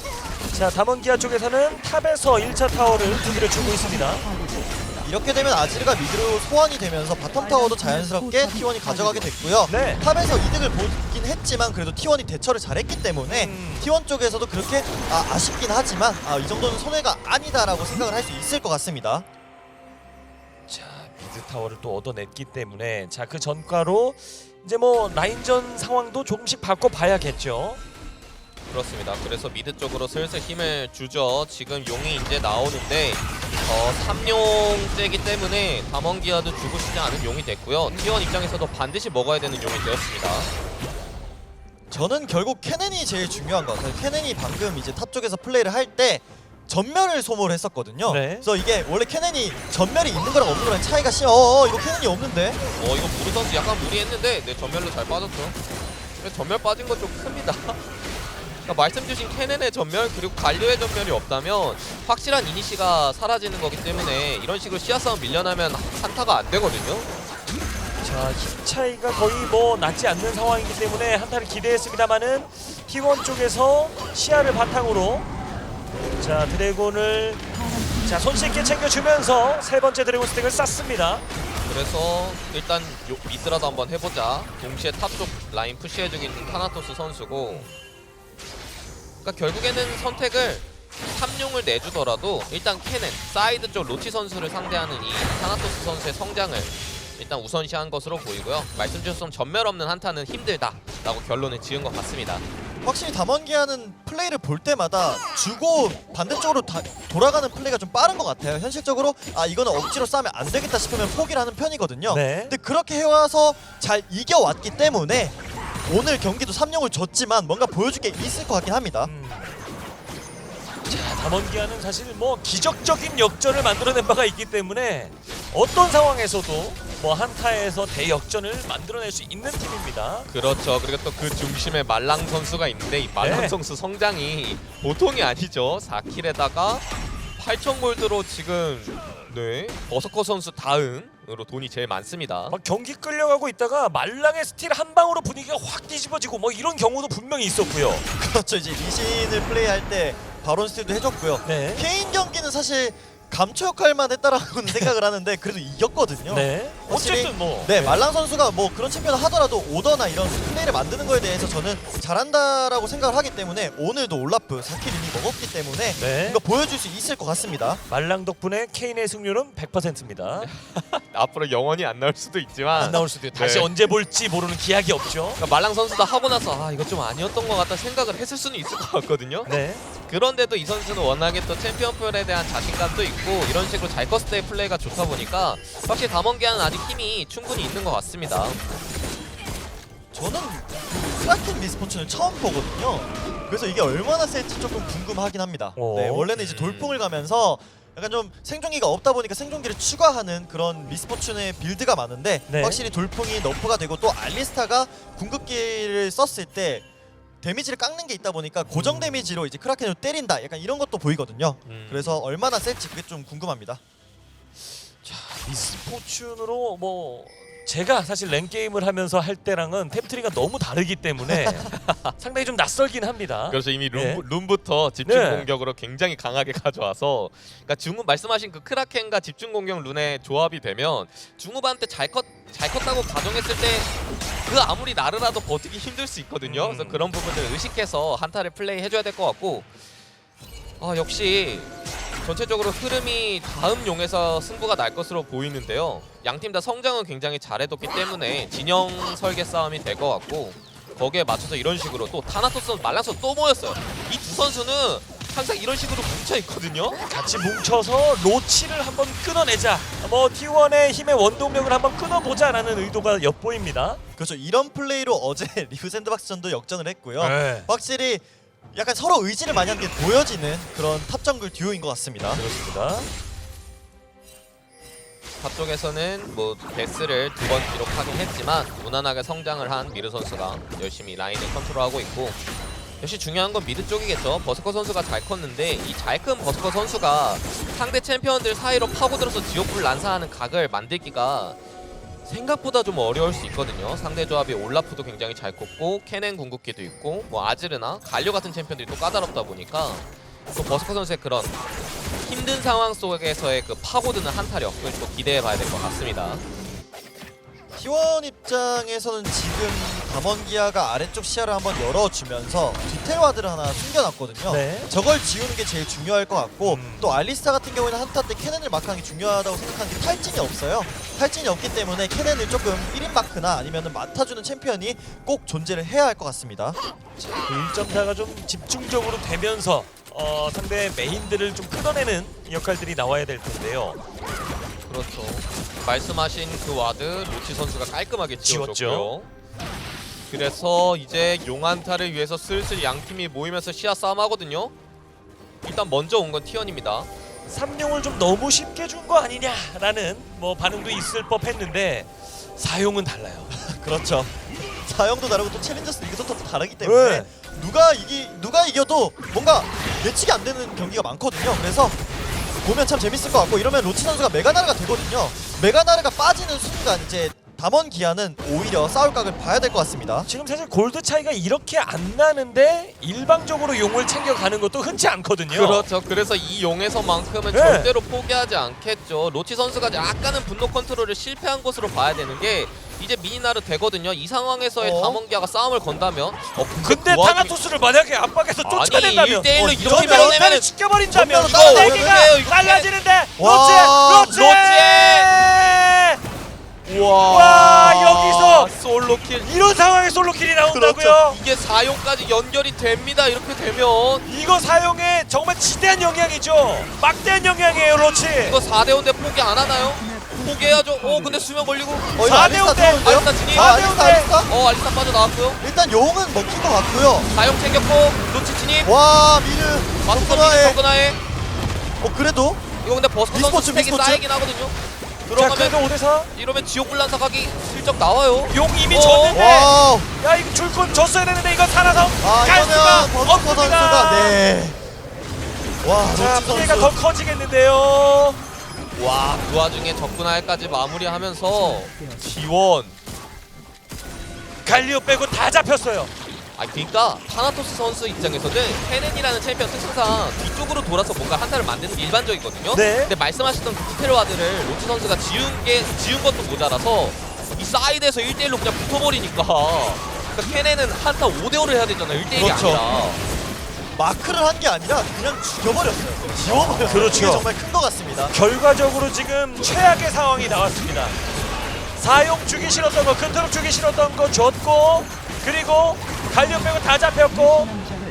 Speaker 1: 자, 담원기아 쪽에서는 탑에서 1차 타워를 두드려 주고 있습니다.
Speaker 2: 이렇게 되면 아지르가 미드로 소환이 되면서 바텀 타워도 자연스럽게 T1이 가져가게 됐고요.
Speaker 1: 네.
Speaker 2: 탑에서 이득을 보긴 했지만 그래도 T1이 대처를 잘했기 때문에 T1 쪽에서도 그렇게 아쉽긴 하지만 이 정도는 손해가 아니다라고 생각을 할 수 있을 것 같습니다.
Speaker 1: 자, 미드 타워를 또 얻어냈기 때문에 자, 그 전과로 이제 뭐 라인전 상황도 조금씩 바꿔 봐야겠죠.
Speaker 3: 그렇습니다. 그래서 미드 쪽으로 슬슬 힘을 주죠. 지금 용이 이제 나오는데 3용째이기 때문에 담원기아도 주고 싶지 않은 용이 됐고요. T1 입장에서도 반드시 먹어야 되는 용이 되었습니다.
Speaker 2: 저는 결국 캐넨이 제일 중요한 것 같아요. 캐넨이 방금 이제 탑 쪽에서 플레이를 할 때 전멸을 소모를 했었거든요.
Speaker 1: 네.
Speaker 2: 그래서 이게 원래 캐넨이 전멸이 있는 거랑 없는 거랑 차이가 이거 캐넨이 없는데?
Speaker 3: 이거 무르 선수 약간 무리했는데 네, 전멸로 잘 빠졌죠. 근데 전멸 빠진 건 좀 큽니다. 그러니까 말씀 주신 캐넨의 전멸 그리고 갈료의 전멸이 없다면 확실한 이니시가 사라지는 거기 때문에 이런 식으로 시야 싸움 밀려나면 한타가 안 되거든요.
Speaker 1: 자, 힘 차이가 거의 뭐 낮지 않는 상황이기 때문에 한타를 기대했습니다만은 T1 쪽에서 시야를 바탕으로 자, 드래곤을 자, 손쉽게 챙겨주면서 세 번째 드래곤 스택을 쌌습니다.
Speaker 3: 그래서 일단 미드라도 한번 해보자. 동시에 탑 쪽 라인 푸시해주고 있는 타나토스 선수고, 그러니까 결국에는 선택을 탐용을 내주더라도 일단 캐넨, 사이드 쪽 로치 선수를 상대하는 이 타나토스 선수의 성장을 일단 우선시한 것으로 보이고요. 말씀 주셨던 전멸 없는 한타는 힘들다라고 결론을 지은 것 같습니다.
Speaker 2: 확실히 담원기아는 플레이를 볼 때마다 주고 반대쪽으로 돌아가는 플레이가 좀 빠른 것 같아요. 현실적으로 이거는 억지로 싸면 안 되겠다 싶으면 포기를 하는 편이거든요.
Speaker 1: 네.
Speaker 2: 근데 그렇게 해와서 잘 이겨왔기 때문에 오늘 경기도 3-0을 졌지만 뭔가 보여줄 게 있을 것 같긴 합니다.
Speaker 1: 자, 담원기아는 사실 뭐 기적적인 역전을 만들어낸 바가 있기 때문에 어떤 상황에서도 뭐 한타에서 대역전을 만들어낼 수 있는 팀입니다.
Speaker 3: 그렇죠. 그리고 또 그 중심에 말랑 선수가 있는데 이 말랑
Speaker 1: 네.
Speaker 3: 선수 성장이 보통이 아니죠. 4킬에다가 8,000 골드로 지금 버서커 선수 다음으로 돈이 제일 많습니다.
Speaker 1: 막 경기 끌려가고 있다가 말랑의 스틸 한 방으로 분위기가 확 뒤집어지고 뭐 이런 경우도 분명히 있었고요.
Speaker 2: 그렇죠. 이제 리신을 플레이할 때 바론 스틸도 해줬고요.
Speaker 1: 네.
Speaker 2: 케인 경기는 사실 감초 역할만 했다라고는 생각을 하는데 그래도 이겼거든요.
Speaker 1: 네.
Speaker 2: 확실히
Speaker 1: 어쨌든 뭐
Speaker 2: 네, 말랑 선수가 뭐 그런 챔피언을 하더라도 오더나 이런 플레이를 만드는 거에 대해서 저는 잘한다라고 생각을 하기 때문에 오늘도 올라프 4킬 이미 먹었기 때문에
Speaker 1: 네.
Speaker 2: 이거 보여줄 수 있을 것 같습니다.
Speaker 1: 말랑 덕분에 케인의 승률은 100%입니다.
Speaker 3: 앞으로 영원히 안 나올 수도 있지만
Speaker 1: 안 나올 수도 있고 다시
Speaker 3: 네.
Speaker 1: 언제 볼지 모르는 기약이 없죠.
Speaker 3: 그러니까 말랑 선수도 하고 나서 이거 좀 아니었던 것 같다 생각을 했을 수는 있을 것 같거든요.
Speaker 1: 네.
Speaker 3: 그런데도 이 선수는 워낙에 또 챔피언풀에 대한 자신감도 있고 이런 식으로 잘 컸을 때 플레이가 좋다 보니까 확실히 담원기아는 아직 힘이 충분히 있는 것 같습니다.
Speaker 2: 저는 크라켄 미스포츠는 처음 보거든요. 그래서 이게 얼마나 셀지 조금 궁금하긴 합니다.
Speaker 1: 오.
Speaker 2: 네, 원래는 이제 돌풍을 가면서 약간 좀 생존기가 없다 보니까 생존기를 추가하는 그런 미스포춘의 빌드가 많은데
Speaker 1: 네.
Speaker 2: 확실히 돌풍이 너프가 되고 또 알리스타가 궁극기를 썼을 때 데미지를 깎는 게 있다 보니까 고정 데미지로 이제 크라켄을 때린다 약간 이런 것도 보이거든요. 그래서 얼마나 셀지 그게 좀 궁금합니다.
Speaker 1: 미스포춘으로 뭐 제가 사실 랭 게임을 하면서 할 때랑은 템트리가 너무 다르기 때문에 상당히 좀 낯설긴 합니다.
Speaker 3: 그래서 이미
Speaker 1: 네.
Speaker 3: 룬부터 집중
Speaker 1: 네.
Speaker 3: 공격으로 굉장히 강하게 가져와서 그러니까 중후 말씀하신 그 크라켄과 집중 공격 룬의 조합이 되면 중후반때 잘 컸다고 가정했을 때 그 아무리 나르라도 버티기 힘들 수 있거든요. 그래서 그런 부분을 의식해서 한타를 플레이 해줘야 될 것 같고 역시 전체적으로 흐름이 다음 용에서 승부가 날 것으로 보이는데요. 양팀 다 성장은 굉장히 잘해뒀기 때문에 진영 설계 싸움이 될 것 같고 거기에 맞춰서 이런 식으로 또 타나토스 말랑 선수 또 모였어요. 이 두 선수는 항상 이런 식으로 뭉쳐있거든요.
Speaker 1: 같이 뭉쳐서 로치를 한번 끊어내자. 뭐 T1의 힘의 원동력을 한번 끊어보자라는 의도가 엿보입니다.
Speaker 2: 그렇죠. 이런 플레이로 어제 리브 샌드박스전도 역전을 했고요.
Speaker 1: 네.
Speaker 2: 확실히 약간 서로 의지를 많이 하는 게 보여지는 그런 탑정글 듀오인 것 같습니다.
Speaker 1: 그렇습니다.
Speaker 3: 탑 쪽에서는 뭐 데스를 2번 기록하긴 했지만 무난하게 성장을 한 미르 선수가 열심히 라인을 컨트롤하고 있고 역시 중요한 건 미드 쪽이겠죠. 버스커 선수가 잘 컸는데 이 잘 큰 버스커 선수가 상대 챔피언들 사이로 파고들어서 지옥불 난사하는 각을 만들기가 생각보다 좀 어려울 수 있거든요. 상대 조합이 올라프도 굉장히 잘 컸고 캐넨 궁극기도 있고 뭐 아즈르나 갈료 같은 챔피언들이 또 까다롭다 보니까 또 버스커 선수의 그런 힘든 상황 속에서의 그 파고드는 한타력을 또 기대해봐야 될 것 같습니다.
Speaker 2: T1 입장에서는 지금 담원기아가 아래쪽 시야를 한번 열어주면서 디테일 와드를 하나 숨겨놨거든요.
Speaker 1: 네.
Speaker 2: 저걸 지우는 게 제일 중요할 것 같고 또 알리스타 같은 경우에는 한타 때 캐넨을 마크하는 게 중요하다고 생각하는 게 탈진이 없어요. 탈진이 없기 때문에 캐넨을 조금 1인 마크나 아니면 맡아주는 챔피언이 꼭 존재를 해야 할 것 같습니다.
Speaker 1: 그 1.4가 좀 집중적으로 되면서 상대 메인들을 좀 끊어내는 역할들이 나와야 될 텐데요.
Speaker 3: 그렇죠. 말씀하신 그 와드 로치 선수가 깔끔하게 지워줬고요. 그래서 이제 용안타를 위해서 슬슬 양 팀이 모이면서 시야 싸움 하거든요. 일단 먼저 온 건 T1입니다.
Speaker 1: 삼룡을 좀 너무 쉽게 준 거 아니냐라는 뭐 반응도 있을 법했는데 사용은 달라요.
Speaker 2: 그렇죠. 사형도 다르고 또 챌린저스 리그도 또 다르기 때문에
Speaker 1: 네.
Speaker 2: 누가 이겨도 뭔가 예측이 안 되는 경기가 많거든요. 그래서 보면 참 재밌을 것 같고 이러면 로치 선수가 메가나르가 되거든요. 메가나르가 빠지는 순간 이제 담원 기아는 오히려 싸울 각을 봐야 될 것 같습니다.
Speaker 1: 지금 사실 골드 차이가 이렇게 안 나는데 일방적으로 용을 챙겨가는 것도 흔치 않거든요.
Speaker 3: 그렇죠. 그래서 이 용에서만큼은
Speaker 1: 네.
Speaker 3: 절대로 포기하지 않겠죠. 로치 선수가 약간은 분노 컨트롤을 실패한 것으로 봐야 되는 게 이제 미니나르 되거든요. 이 상황에서의 담원기아가 싸움을 건다면
Speaker 1: 근데
Speaker 3: 그 와중에-
Speaker 1: 타나토스를 만약에 압박해서
Speaker 3: 아니,
Speaker 1: 쫓아낸다면
Speaker 3: 1대1로 이렇게
Speaker 2: 이러면
Speaker 3: 밀어내면
Speaker 1: 연타를 지켜버린다면
Speaker 2: 전면으로
Speaker 1: 이거 내기가
Speaker 3: 따라오는데요, 이거.
Speaker 1: 달라지는데
Speaker 2: 와,
Speaker 1: 로치!
Speaker 3: 와
Speaker 1: 여기서
Speaker 3: 솔로킬.
Speaker 1: 이런 상황에 솔로킬이 나온다고요?
Speaker 3: 그렇죠. 이게 4용까지 연결이 됩니다. 이렇게 되면
Speaker 1: 이거 사용에 정말 지대한 영향이죠. 막대한 영향이에요, 로치.
Speaker 3: 이거 4대5인데 포기 안 하나요? 포기해야죠. 근데 수면 걸리고
Speaker 2: 이거
Speaker 1: 4대
Speaker 2: 알리스타
Speaker 1: 5 대.
Speaker 2: 들어오는데요?
Speaker 3: 알리스타 진입.
Speaker 2: 알리스타.
Speaker 3: 알리스타 빠져나왔고요.
Speaker 2: 일단 용은 먹힌 것 같고요.
Speaker 3: 4용 챙겼고 로치 진입.
Speaker 2: 와 미르
Speaker 3: 마스터
Speaker 2: 정근화에
Speaker 3: 정근화에.
Speaker 2: 그래도
Speaker 3: 이거 근데 버스커 선수
Speaker 2: 미스포츠,
Speaker 3: 스택이
Speaker 2: 미스포츠.
Speaker 3: 쌓이긴 하거든요.
Speaker 1: 자,
Speaker 3: 들어가면
Speaker 1: 그래도 5대4
Speaker 3: 이러면 지옥 불란사 각이 슬쩍 나와요.
Speaker 1: 용 이미
Speaker 3: 어.
Speaker 1: 졌는데
Speaker 2: 와우.
Speaker 1: 야 이거 줄 건 줬어야 되는데 이거 살아서 갈 수가
Speaker 2: 이러면 버스커
Speaker 1: 없습니다.
Speaker 2: 선수가 네. 와
Speaker 1: 자
Speaker 2: 로치
Speaker 1: 피해가 더
Speaker 2: 선수
Speaker 1: 커지겠는데요.
Speaker 3: 와, 그 와중에 적군할까지 마무리하면서 지원.
Speaker 1: 갈리오 빼고 다 잡혔어요.
Speaker 3: 그러니까 타나토스 선수 입장에서는 케넨이라는 챔피언 특성상 뒤쪽으로 돌아서 뭔가 한타를 만드는 게 일반적이거든요.
Speaker 1: 네.
Speaker 3: 근데 말씀하셨던 그 디테일와드를 로치 선수가 지운 것도 모자라서 이 사이드에서 1대1로 그냥 붙어버리니까 그러니까 케넨은 한타 5대5를 해야 되잖아요. 1대1이
Speaker 2: 그렇죠.
Speaker 3: 아니라.
Speaker 2: 마크를 한 게 아니라 그냥 죽여버렸어요. 지워버렸어요.
Speaker 1: 그렇죠.
Speaker 2: 이게 정말 큰 것 같습니다.
Speaker 1: 결과적으로 지금 최악의 상황이 나왔습니다. 사용 주기 싫었던 거, 큰트럭 주기 싫었던 거 줬고 그리고 갈리오 빼고 다 잡혔고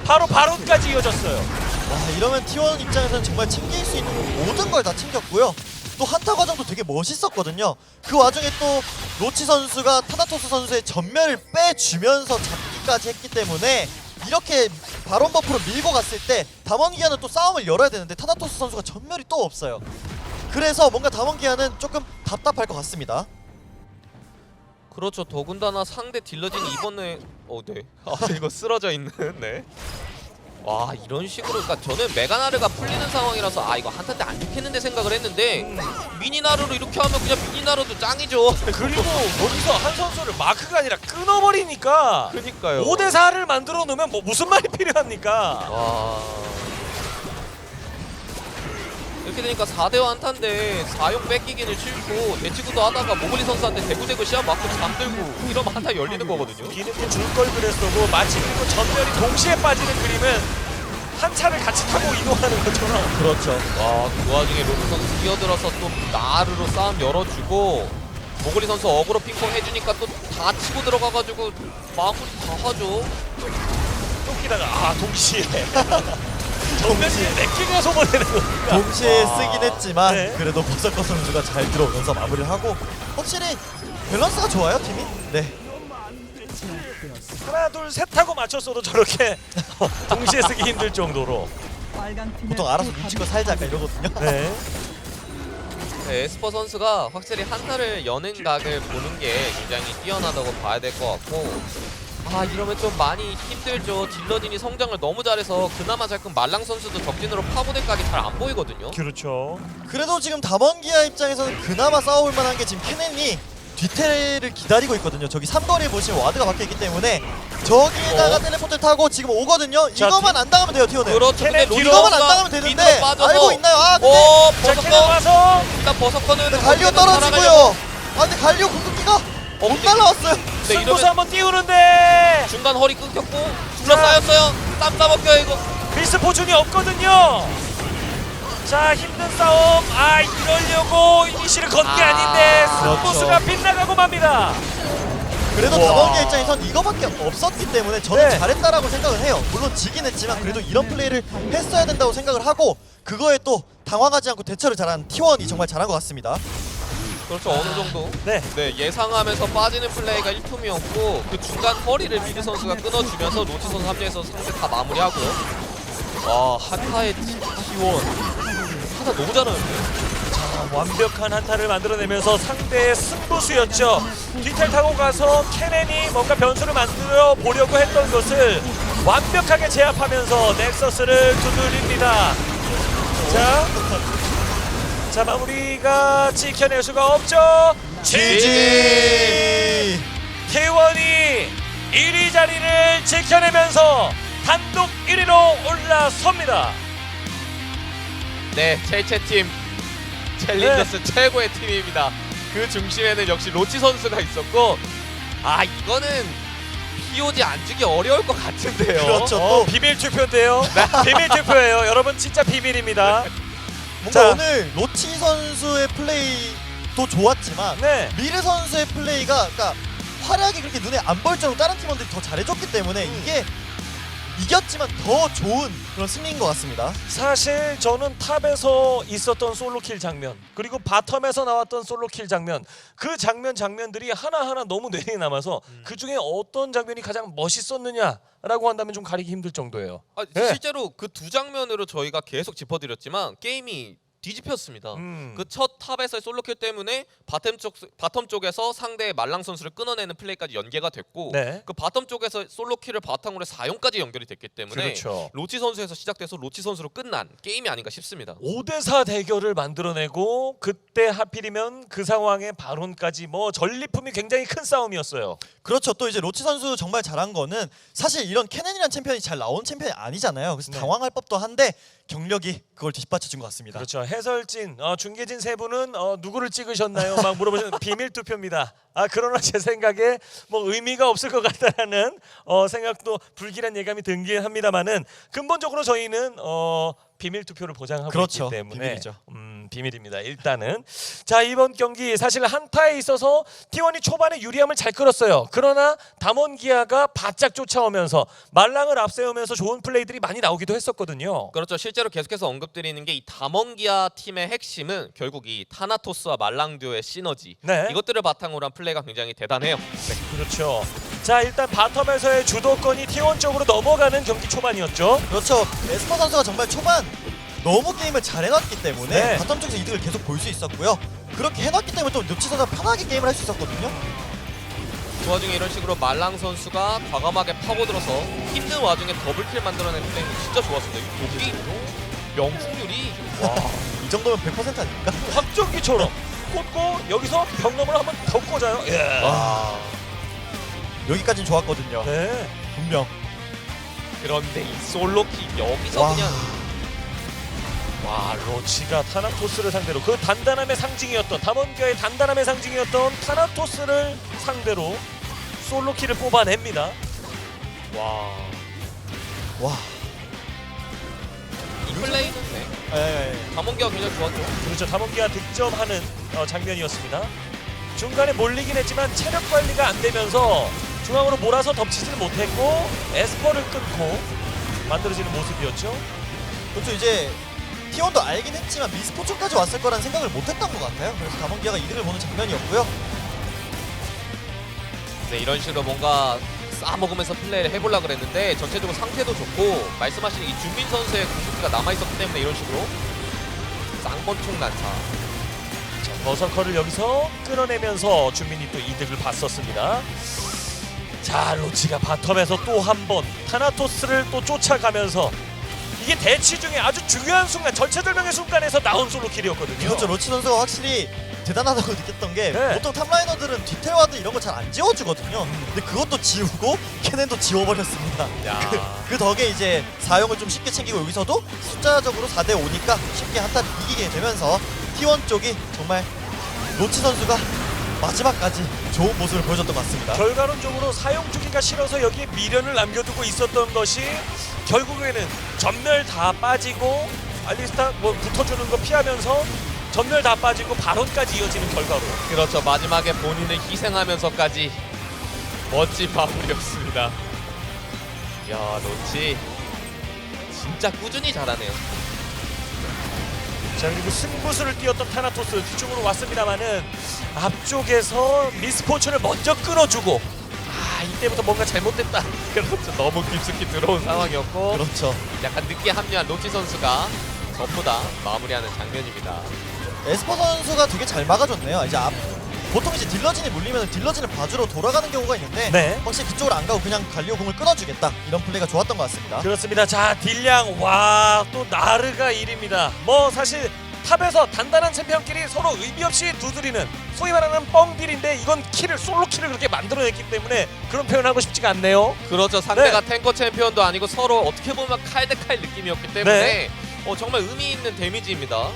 Speaker 1: 바로 바론까지 이어졌어요.
Speaker 2: 와 이러면 T1 입장에서는 정말 챙길 수 있는 모든 걸 다 챙겼고요. 또 한타 과정도 되게 멋있었거든요. 그 와중에 또 로치 선수가 타나토스 선수의 전멸을 빼주면서 잡기까지 했기 때문에 이렇게 바론 버프로 밀고 갔을 때 담원기아는 또 싸움을 열어야 되는데 타나토스 선수가 전멸이 또 없어요. 그래서 뭔가 담원기아는 조금 답답할 것 같습니다.
Speaker 3: 그렇죠. 더군다나 상대 딜러진이 이번에 네. 이거 쓰러져 있는 네. 와, 이런 식으로 그러니까 저는 메가나르가 풀리는 상황이라서 이거 한타 때 안 좋겠는데 생각을 했는데 미니나르로 이렇게 하면 그냥 미니나르도 짱이죠.
Speaker 1: 그리고 여기서 한 선수를 마크가 아니라 끊어버리니까
Speaker 3: 그니까요.
Speaker 1: 5대4를 만들어 놓으면 뭐 무슨 말이 필요합니까?
Speaker 3: 와. 이렇게 되니까 4대5 한타인데 4용 뺏기기는 싫고 대치구도 하다가 모글리 선수한테 대구대구 시합 맞고 잠들고 이러면 한타 열리는 거거든요.
Speaker 1: 뒤늦게 줄 걸 그랬어도 마치 그리고 전멸이 동시에 빠지는 그림은 한 차를 같이 타고 이동하는 것처럼
Speaker 2: 그렇죠.
Speaker 3: 와, 그 와중에 로드 선수 뛰어들어서 또 나르로 싸움 열어주고 모글리 선수 어그로 핑퐁 해주니까 또 다 치고 들어가가지고 마무리 다 하죠.
Speaker 1: 쫓기다가 동시에 전멸이 몇 개가 소모되는 겁니까?
Speaker 2: 동시에
Speaker 3: 와.
Speaker 2: 쓰긴 했지만
Speaker 1: 네.
Speaker 2: 그래도 버서커 선수가 잘 들어오면서 마무리를 하고 확실히 밸런스가 좋아요 팀이. 네.
Speaker 1: 하나 둘 셋 하고 맞췄어도 저렇게 동시에 쓰기 힘들 정도로
Speaker 2: 보통 알아서 눈치껏 살자 약간 이러거든요.
Speaker 1: 네.
Speaker 3: 네, 에스퍼 선수가 확실히 한타를 여는 각을 보는 게 굉장히 뛰어나다고 봐야 될 것 같고 이러면 좀 많이 힘들죠. 딜러진이 성장을 너무 잘해서 그나마 잘 큰 말랑 선수도 적진으로 파고들 각이 잘 안 보이거든요.
Speaker 1: 그렇죠.
Speaker 2: 그래도 지금 담원기아 입장에서는 그나마 싸울 만한 게 지금 케넨이 뒤태를 기다리고 있거든요. 저기 삼거리에 보시면 와드가 박혀있기 때문에 저기에다가 텔레포트 타고 지금 오거든요.
Speaker 1: 자,
Speaker 2: 이거만 안 당하면 돼요 티오는.
Speaker 3: 그렇죠. 근데
Speaker 1: 걔네
Speaker 3: 로드
Speaker 1: 뒤로
Speaker 2: 이거만 안
Speaker 3: 선수가
Speaker 2: 당하면 되는데
Speaker 3: 미드로 빠져서
Speaker 2: 알고 있나요? 근데
Speaker 1: 자 캐논
Speaker 3: 버서커
Speaker 1: 와서
Speaker 3: 일단 버서커는
Speaker 2: 근데 갈리오 떨어지고요. 근데 갈리오 궁극기가 못
Speaker 3: 근데
Speaker 2: 날라왔어요.
Speaker 3: 네,
Speaker 1: 승부수
Speaker 3: 이러면
Speaker 1: 한번 띄우는데
Speaker 3: 중간 허리 끊겼고 둘러싸였어요. 땀 싸먹혀요 이거.
Speaker 1: 미스 포춘이 없거든요. 자 힘든 싸움. 이러려고 이니시를 건 게 아닌데 승부수가 빗나가고 맙니다.
Speaker 2: 그래도
Speaker 1: 와.
Speaker 2: 담원기아 입장에선 이거밖에 없었기 때문에 저는
Speaker 1: 네.
Speaker 2: 잘했다라고 생각을 해요. 물론 지긴 했지만 그래도 이런 플레이를 했어야 된다고 생각을 하고 그거에 또 당황하지 않고 대처를 잘한 T1이 정말 잘한 것 같습니다.
Speaker 3: 그렇죠. 어느 정도
Speaker 1: 네.
Speaker 3: 네, 예상하면서 빠지는 플레이가 일품이었고 그 중간 허리를 미드 선수가 끊어주면서 로치 선수 합류해서 상대 다 마무리하고요. 와, 한타의 T1 한타 너무 잘하는데.
Speaker 1: 완벽한 한타를 만들어내면서 상대의 승부수였죠. 뒤탈 타고 가서 케넨이 뭔가 변수를 만들어 보려고 했던 것을 완벽하게 제압하면서 넥서스를 두드립니다. 자 마무리가 지켜낼 수가 없죠.
Speaker 2: GG.
Speaker 1: T1이 1위 자리를 지켜내면서 단독 1위로 올라섭니다.
Speaker 3: 네, 첼체팀 챌린저스 최고의 팀입니다. 그 중심에는 역시 로치 선수가 있었고, 아 이거는 POG 안 주기 어려울 것 같은데요.
Speaker 2: 그렇죠. 또
Speaker 1: 비밀 투표인데요. 비밀 투표예요. 여러분 진짜 비밀입니다.
Speaker 2: 뭔가
Speaker 1: 자.
Speaker 2: 오늘 로치 선수의 플레이도 좋았지만
Speaker 1: 네.
Speaker 2: 미르 선수의 플레이가 그러니까 활약이 그렇게 눈에 안 보일 정도로 다른 팀원들이 더 잘해줬기 때문에 이게 이겼지만 더 좋은 그런 승리인 것 같습니다.
Speaker 1: 사실 저는 탑에서 있었던 솔로킬 장면 그리고 바텀에서 나왔던 솔로킬 장면 그 장면들이 하나하나 너무 뇌리에 남아서 그중에 어떤 장면이 가장 멋있었느냐라고 한다면 좀 가리기 힘들 정도예요.
Speaker 3: 아,
Speaker 1: 네.
Speaker 3: 실제로 그 두 장면으로 저희가 계속 짚어드렸지만 게임이 뒤집혔습니다. 그 첫 탑에서의 솔로킬 때문에 바텀 쪽에서 상대의 말랑 선수를 끊어내는 플레이까지 연계가 됐고
Speaker 1: 네.
Speaker 3: 그 바텀 쪽에서 솔로킬을 바탕으로 해서 4용까지 연결이 됐기 때문에
Speaker 1: 그렇죠.
Speaker 3: 로치 선수에서 시작돼서 로치 선수로 끝난 게임이 아닌가 싶습니다.
Speaker 1: 5대4 대결을 만들어내고 그때 하필이면 그 상황에 발언까지 뭐 전리품이 굉장히 큰 싸움이었어요.
Speaker 2: 그렇죠. 또 이제 로치 선수 정말 잘한 거는 사실 이런 케넨이라는 챔피언이 잘 나온 챔피언이 아니잖아요. 그래서
Speaker 1: 네.
Speaker 2: 당황할 법도 한데 경력이 그걸 뒷받쳐준 것 같습니다.
Speaker 1: 그렇죠. 해설진, 중계진 세 분은 누구를 찍으셨나요? 막 물어보시는 비밀 투표입니다. 아 그러나 제 생각에 뭐 의미가 없을 것 같다는 생각도 불길한 예감이 들긴 합니다만은 근본적으로 저희는 비밀 투표를 보장하고
Speaker 2: 그렇죠.
Speaker 1: 있기 때문에
Speaker 2: 비밀이죠.
Speaker 1: 비밀입니다. 일단은 자 이번 경기 사실 한타에 있어서 T1이 초반에 유리함을 잘 끌었어요. 그러나 담원기아가 바짝 쫓아오면서 말랑을 앞세우면서 좋은 플레이들이 많이 나오기도 했었거든요.
Speaker 3: 그렇죠. 실제로 계속해서 언급드리는 게 이 담원기아 팀의 핵심은 결국 이 타나토스와 말랑 듀오의 시너지
Speaker 1: 네.
Speaker 3: 이것들을 바탕으로 한 플레이가 굉장히 대단해요.
Speaker 1: 그렇죠. 자 일단 바텀에서의 주도권이 T1 쪽으로 넘어가는 경기 초반이었죠.
Speaker 2: 그렇죠. 에스퍼 선수가 정말 초반 너무 게임을 잘 해놨기 때문에
Speaker 1: 네.
Speaker 2: 바텀 쪽에서 이득을 계속 볼 수 있었고요. 그렇게 해놨기 때문에 또 로치 선수가 편하게 게임을 할 수 있었거든요.
Speaker 3: 그 와중에 이런 식으로 말랑 선수가 과감하게 파고들어서 힘든 와중에 더블킬 만들어내는 플레이는 진짜 좋았습니다. 여기 명중률이
Speaker 2: 이 정도면 100% 아닙니까?
Speaker 1: 확정기처럼 꽂고 여기서 벽놈을 한번 더 꽂아요. 예.
Speaker 2: 와. 여기까지는 좋았거든요.
Speaker 1: 네.
Speaker 2: 분명.
Speaker 3: 그런데 이 솔로킥 여기서
Speaker 2: 와.
Speaker 3: 그냥
Speaker 1: 와 로치가 타나토스를 상대로 그 단단함의 상징이었던 담원기아의 단단함의 상징이었던 타나토스를 상대로 솔로킬을 뽑아냅니다. 와.
Speaker 2: 와.
Speaker 3: 이 플레이는 네. 담원기가 굉장히 좋았죠.
Speaker 1: 그렇죠. 담원기아 득점하는 장면이었습니다. 중간에 몰리긴 했지만 체력 관리가 안 되면서 중앙으로 몰아서 덮치지는 못했고 에스퍼를 끊고 만들어지는 모습이었죠.
Speaker 2: 그렇죠. 이제 T1도 알긴 했지만 미스포츠까지 왔을 거란 생각을 못했던 것 같아요. 그래서 담원기아가 이득을 보는 장면이었고요.
Speaker 3: 네, 이런 식으로 뭔가 싸먹으면서 플레이를 해보려고 그랬는데 전체적으로 상태도 좋고 말씀하신 이 준민 선수의 공격기가 남아있었기 때문에 이런 식으로 쌍권총 난사.
Speaker 1: 자, 버서커를 여기서 끌어내면서 준민이 또 이득을 봤었습니다. 자 로치가 바텀에서 또 한 번 타나토스를 또 쫓아가면서 이게 대치 중에 아주 중요한 순간 전체절명의 순간에서 나온 솔로킬이었거든요.
Speaker 2: 그렇죠. 로치 선수가 확실히 대단하다고 느꼈던 게
Speaker 1: 네.
Speaker 2: 보통 탑라이너들은 디테일와드 이런 거 잘 안 지워주거든요. 근데 그것도 지우고 케넨도 지워버렸습니다.
Speaker 3: 야.
Speaker 2: 그 덕에 이제 4용을 좀 쉽게 챙기고 여기서도 숫자적으로 4대 5니까 쉽게 한타를 이기게 되면서 T1 쪽이 정말 로치 선수가 마지막까지 좋은 모습을 보여줬던 것 같습니다.
Speaker 1: 결과론적으로 사용 주기가 싫어서 여기에 미련을 남겨두고 있었던 것이 결국에는 전멸 다 빠지고 알리스타 뭐 붙어주는 거 피하면서 전멸 다 빠지고 발언까지 이어지는 결과로
Speaker 3: 그렇죠. 마지막에 본인을 희생하면서까지 멋진 마무리였습니다. 야, 로치 진짜 꾸준히 잘하네요.
Speaker 1: 자 그리고 승부수를 띄웠던 타나토스 뒤쪽으로 왔습니다만은 앞쪽에서 미스포츠를 먼저 끊어주고 이때부터 뭔가 잘못됐다. 그렇죠. 너무 깊숙이 들어온 상황이었고
Speaker 2: 그렇죠.
Speaker 3: 약간 늦게 합류한 로치 선수가 전부 다 마무리하는 장면입니다.
Speaker 2: 에스퍼 선수가 되게 잘 막아줬네요. 이제 보통 이제 딜러진이 물리면 딜러진을 봐주러 돌아가는 경우가 있는데
Speaker 1: 네.
Speaker 2: 확실히 그쪽으로 안 가고 그냥 갈리오 공을 끊어주겠다 이런 플레이가 좋았던 것 같습니다.
Speaker 1: 그렇습니다. 자 딜량 와 또 나르가 1위입니다. 뭐 사실 탑에서 단단한 챔피언끼리 서로 의미 없이 두드리는 소위 말하는 뻥딜인데 이건 킬을 솔로 킬을 그렇게 만들어냈기 때문에 그런 표현하고 싶지가 않네요.
Speaker 3: 그렇죠. 상대가 탱커 챔피언도 아니고 서로 어떻게 보면 칼 대 칼 느낌이었기 때문에 정말 의미 있는 데미지입니다.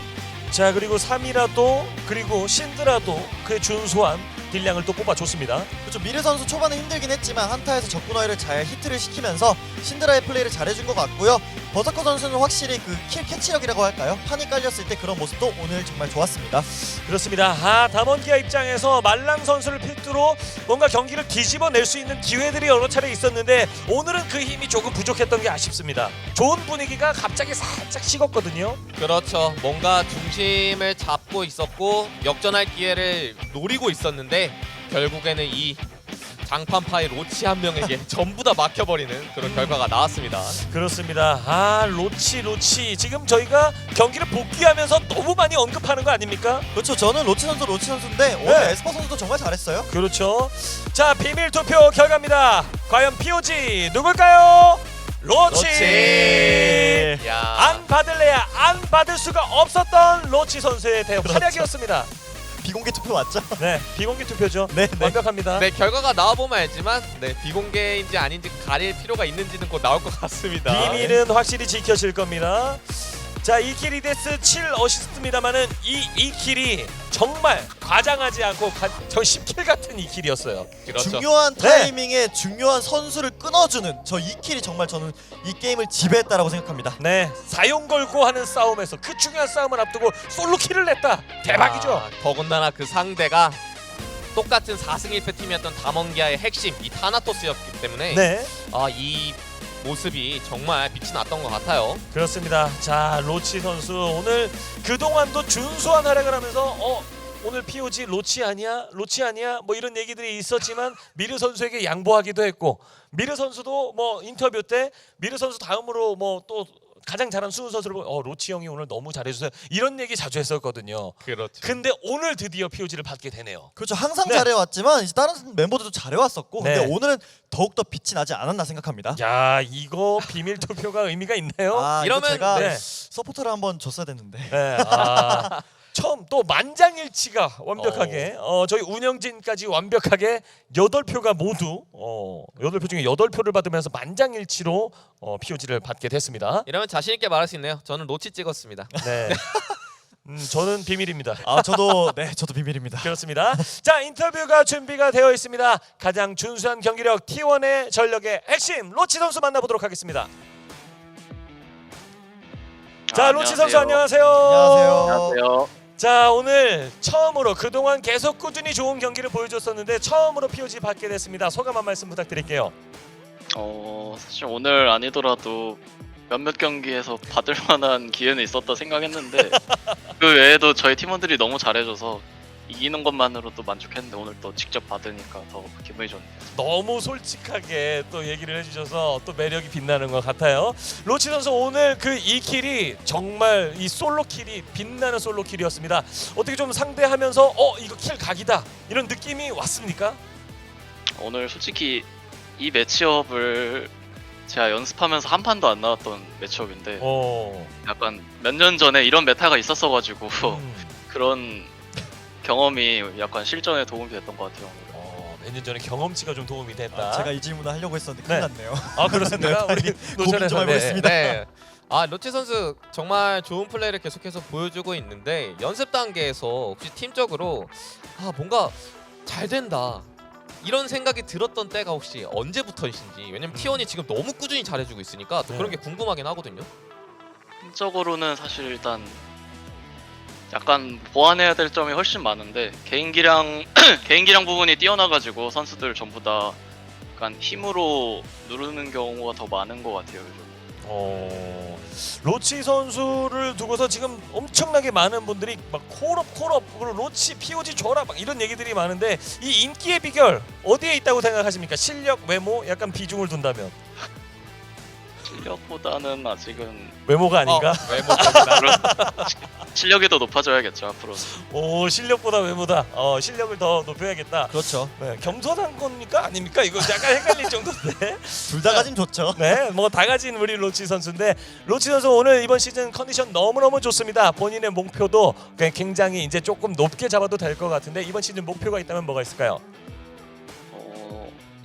Speaker 1: 자 그리고 3이라도 그리고 신드라도 그의 준수한 딜량을 또 뽑아줬습니다.
Speaker 2: 그렇죠. 미르 선수 초반에 힘들긴 했지만 한타에서 적군화를 잘 히트를 시키면서 신드라의 플레이를 잘해준 것 같고요. 버서커 선수는 확실히 그 킬 캐치력이라고 할까요? 판이 깔렸을 때 그런 모습도 오늘 정말 좋았습니다.
Speaker 1: 그렇습니다. 담원기아 입장에서 말랑 선수를 필두로 뭔가 경기를 뒤집어낼 수 있는 기회들이 여러 차례 있었는데 오늘은 그 힘이 조금 부족했던 게 아쉽습니다. 좋은 분위기가 갑자기 살짝 식었거든요.
Speaker 3: 그렇죠. 뭔가 중심을 잡고 있었고 역전할 기회를 노리고 있었는데 결국에는 이 장판파의 로치 한 명에게 전부 다 막혀버리는 그런 결과가 나왔습니다.
Speaker 1: 그렇습니다. 로치 지금 저희가 경기를 복귀하면서 너무 많이 언급하는 거 아닙니까?
Speaker 2: 그렇죠. 저는 로치 선수인데 오늘 에스퍼 선수도 정말 잘했어요.
Speaker 1: 그렇죠. 자 비밀 투표 결과입니다. 과연 POG 누굴까요? 로치.
Speaker 3: 야.
Speaker 1: 안 받을래야 안 받을 수가 없었던 로치 선수의 활약이었습니다.
Speaker 2: 비공개 투표 맞죠?
Speaker 1: 네, 비공개 투표죠.
Speaker 2: 네.
Speaker 1: 완벽합니다.
Speaker 3: 네, 결과가 나와보면 알지만 비공개인지 아닌지 가릴 필요가 있는지는 곧 나올 것 같습니다.
Speaker 1: 비밀은 확실히 지켜질 겁니다. 자, 2킬 2데스 7어시스트입니다만은 이 2킬이 정말 과장하지 않고 저 10킬 같은 2킬이었어요.
Speaker 3: 그렇죠.
Speaker 2: 중요한
Speaker 1: 네.
Speaker 2: 타이밍에 중요한 선수를 끊어주는 저 2킬이 정말 저는 이 게임을 지배했다라고 생각합니다.
Speaker 1: 네, 사용 걸고 하는 싸움에서 그 중요한 싸움을 앞두고 솔로 킬을 냈다. 대박이죠.
Speaker 3: 더군다나 그 상대가 똑같은 4승 1패 팀이었던 담원기아의 핵심 이 타나토스였기 때문에
Speaker 1: 네,
Speaker 3: 이 모습이 정말 빛이 났던 것 같아요.
Speaker 1: 그렇습니다. 자, 로치 선수 오늘 그동안도 준수한 활약을 하면서 오늘 POG 로치 아니야? 뭐 이런 얘기들이 있었지만 미르 선수에게 양보하기도 했고 미르 선수도 뭐 인터뷰 때 미르 선수 다음으로 뭐 또 가장 잘한 수훈 선수를 보고 로치 형이 오늘 너무 잘해주세요 이런 얘기 자주 했었거든요.
Speaker 3: 그렇죠.
Speaker 1: 근데 오늘 드디어 POG를 받게 되네요.
Speaker 2: 그렇죠. 항상
Speaker 1: 네.
Speaker 2: 잘해왔지만 이제 다른 멤버들도 잘해왔었고
Speaker 1: 네.
Speaker 2: 근데 오늘은 더욱더 빛이 나지 않았나 생각합니다.
Speaker 1: 야, 이거 비밀 투표가 의미가 있나요?
Speaker 2: 이러면 제가
Speaker 1: 네.
Speaker 2: 서포터를 한번 줬어야 됐는데.
Speaker 1: 네, 처음 또 만장일치가 완벽하게 저희 운영진까지 완벽하게 8표가 모두 8표 중에 8표를 받으면서 만장일치로 POG를 받게 됐습니다.
Speaker 3: 이러면 자신 있게 말할 수 있네요. 저는 로치 찍었습니다.
Speaker 1: 네. 저는 비밀입니다.
Speaker 2: 저도 비밀입니다.
Speaker 1: 그렇습니다. 자, 인터뷰가 준비가 되어 있습니다. 가장 준수한 경기력 T1의 전력의 핵심 로치 선수 만나보도록 하겠습니다. 자, 로치 선수 안녕하세요.
Speaker 2: 안녕하세요.
Speaker 1: 자, 오늘 처음으로 그동안 계속 꾸준히 좋은 경기를 보여줬었는데 처음으로 POG 받게 됐습니다. 소감 한 말씀 부탁드릴게요.
Speaker 5: 사실 오늘 아니더라도 몇몇 경기에서 받을 만한 기회는 있었다 생각했는데 그 외에도 저희 팀원들이 너무 잘해줘서 이기는 것만으로도 만족했는데 오늘 또 직접 받으니까 더 기분이 좋네요.
Speaker 1: 너무 솔직하게 또 얘기를 해주셔서 또 매력이 빛나는 것 같아요. 로치 선수 오늘 그 2킬이 정말 이 솔로 킬이 빛나는 솔로 킬이었습니다. 어떻게 좀 상대하면서 이거 킬 각이다 이런 느낌이 왔습니까?
Speaker 5: 오늘 솔직히 이 매치업을 제가 연습하면서 한 판도 안 나왔던 매치업인데 약간 몇 년 전에 이런 메타가 있었어가지고 그런 경험이 약간 실전에 도움이 됐던 것 같아요.
Speaker 1: 몇 년 전에 경험치가 좀 도움이 됐다.
Speaker 2: 제가 이 질문을 하려고 했었는데 큰일
Speaker 1: 네.
Speaker 2: 났네요.
Speaker 1: 그렇습니까?
Speaker 2: 네,
Speaker 1: 우리
Speaker 2: 고민 좀 해보겠습니다.
Speaker 3: 네. 로치 선수 정말 좋은 플레이를 계속해서 보여주고 있는데 연습 단계에서 혹시 팀적으로 뭔가 잘 된다 이런 생각이 들었던 때가 혹시 언제부터이신지. 왜냐면 T1이 지금 너무 꾸준히 잘해주고 있으니까 또
Speaker 1: 네.
Speaker 3: 그런 게 궁금하긴 하거든요.
Speaker 5: 팀적으로는 사실 일단 약간 보완해야 될 점이 훨씬 많은데 개인기량 부분이 뛰어나가지고 선수들 전부 다 약간 힘으로 누르는 경우가 더 많은 것 같아요 요즘.
Speaker 1: 로치 선수를 두고서 지금 엄청나게 많은 분들이 막 콜업 그리고 로치 POG 줘라 막 이런 얘기들이 많은데 이 인기의 비결 어디에 있다고 생각하십니까? 실력, 외모 약간 비중을 둔다면
Speaker 5: 실력보다는 아직은
Speaker 1: 외모가 아닌가?
Speaker 5: 실력이 더 높아져야겠죠 앞으로.
Speaker 1: 오 실력보다 외모다. 실력을 더 높여야겠다.
Speaker 2: 그렇죠.
Speaker 1: 네, 겸손한 겁니까 아닙니까? 이거 약간 헷갈릴 정도인데.
Speaker 2: 둘 다 가지면 좋죠.
Speaker 1: 네, 뭐 다 가진 우리 로치 선수인데 로치 선수 오늘 이번 시즌 컨디션 너무너무 좋습니다. 본인의 목표도 굉장히 이제 조금 높게 잡아도 될 것 같은데 이번 시즌 목표가 있다면 뭐가 있을까요?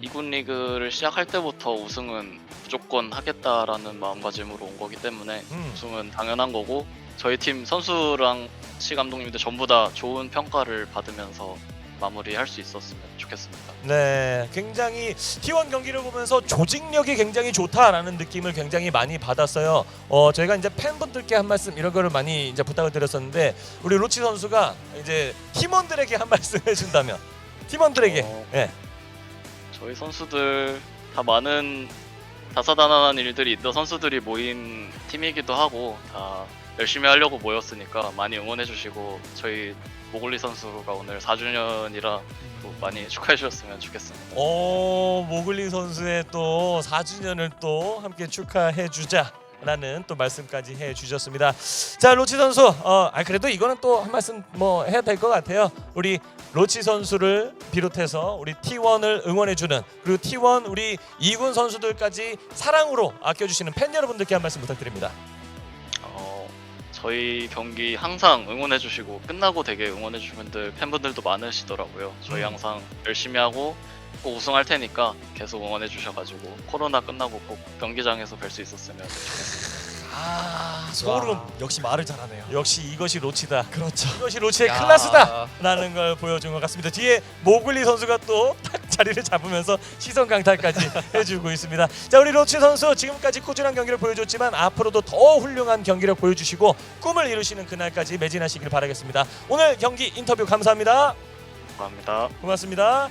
Speaker 5: 2군 리그를 시작할 때부터 우승은 무조건 하겠다라는 마음가짐으로 온 거기 때문에 우승은 당연한 거고 저희 팀 선수랑 시 감독님들 전부 다 좋은 평가를 받으면서 마무리할 수 있었으면 좋겠습니다.
Speaker 1: 네, 굉장히 T1 경기를 보면서 조직력이 굉장히 좋다라는 느낌을 굉장히 많이 받았어요. 저희가 이제 팬분들께 한 말씀 이런 거를 많이 이제 부탁을 드렸었는데 우리 로치 선수가 이제 팀원들에게 한 말씀 해준다면 팀원들에게 예.
Speaker 5: 저희 선수들 다 많은 다사다난한 일들이 있던 선수들이 모인 팀이기도 하고 다 열심히 하려고 모였으니까 많이 응원해 주시고 저희 모글리 선수가 오늘 4주년이라 또 많이 축하해 주셨으면 좋겠습니다.
Speaker 1: 모글리 선수의 또 4주년을 또 함께 축하해 주자. 라는 또 말씀까지 해주셨습니다. 자 로치 선수, 그래도 이거는 또 한 말씀 뭐 해야 될 것 같아요. 우리 로치 선수를 비롯해서 우리 T1을 응원해주는 그리고 T1 우리 2군 선수들까지 사랑으로 아껴주시는 팬 여러분들께 한 말씀 부탁드립니다.
Speaker 5: 저희 경기 항상 응원해 주시고 끝나고 되게 응원해 주시는 분들 팬분들도 많으시더라고요. 저희 항상 열심히 하고 꼭 우승할 테니까 계속 응원해 주셔가지고 코로나 끝나고 꼭 경기장에서 뵐 수 있었으면 좋겠습니다.
Speaker 1: 소름.
Speaker 2: 역시 말을 잘하네요.
Speaker 1: 역시 이것이 로치다.
Speaker 2: 그렇죠.
Speaker 1: 이것이 로치의 클래스다라는 걸 보여준 것 같습니다. 뒤에 모글리 선수가 또 딱 자리를 잡으면서 시선 강탈까지 해주고 있습니다. 자 우리 로치 선수 지금까지 꾸준한 경기를 보여줬지만 앞으로도 더 훌륭한 경기력 보여주시고 꿈을 이루시는 그날까지 매진하시길 바라겠습니다. 오늘 경기 인터뷰 감사합니다.
Speaker 5: 감사합니다.
Speaker 1: 고맙습니다.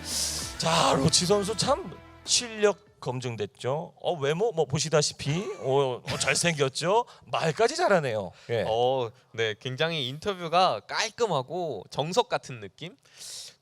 Speaker 1: 자 로치 선수 참 실력 검증됐죠. 외모 뭐 보시다시피 잘생겼죠. 말까지 잘하네요. 예.
Speaker 3: 네, 굉장히 인터뷰가 깔끔하고 정석 같은 느낌.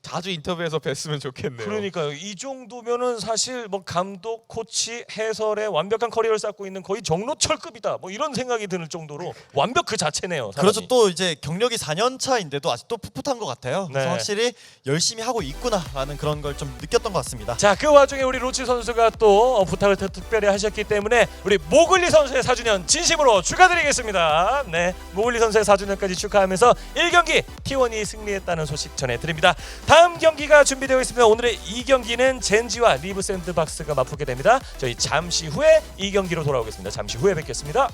Speaker 3: 자주 인터뷰에서 뵀으면 좋겠네요.
Speaker 1: 그러니까요. 이 정도면은 사실 뭐 감독, 코치, 해설에 완벽한 커리어를 쌓고 있는 거의 정로철급이다. 뭐 이런 생각이 드는 정도로 완벽 그 자체네요. 사람이.
Speaker 2: 그렇죠. 또 이제 경력이 4년 차인데도 아직도 풋풋한 것 같아요. 그래서
Speaker 1: 네.
Speaker 2: 확실히 열심히 하고 있구나라는 그런 걸 좀 느꼈던 것 같습니다.
Speaker 1: 자, 그 와중에 우리 로치 선수가 또 부탁을 특별히 하셨기 때문에 우리 모글리 선수의 4주년 진심으로 축하드리겠습니다. 네, 모글리 선수의 4주년까지 축하하면서 1경기 T1이 승리했다는 소식 전해드립니다. 다음 경기가 준비되어 있습니다. 오늘의 2경기는 젠지와 리브 샌드박스가 맞붙게 됩니다. 저희 잠시 후에 2경기로 돌아오겠습니다. 잠시 후에 뵙겠습니다.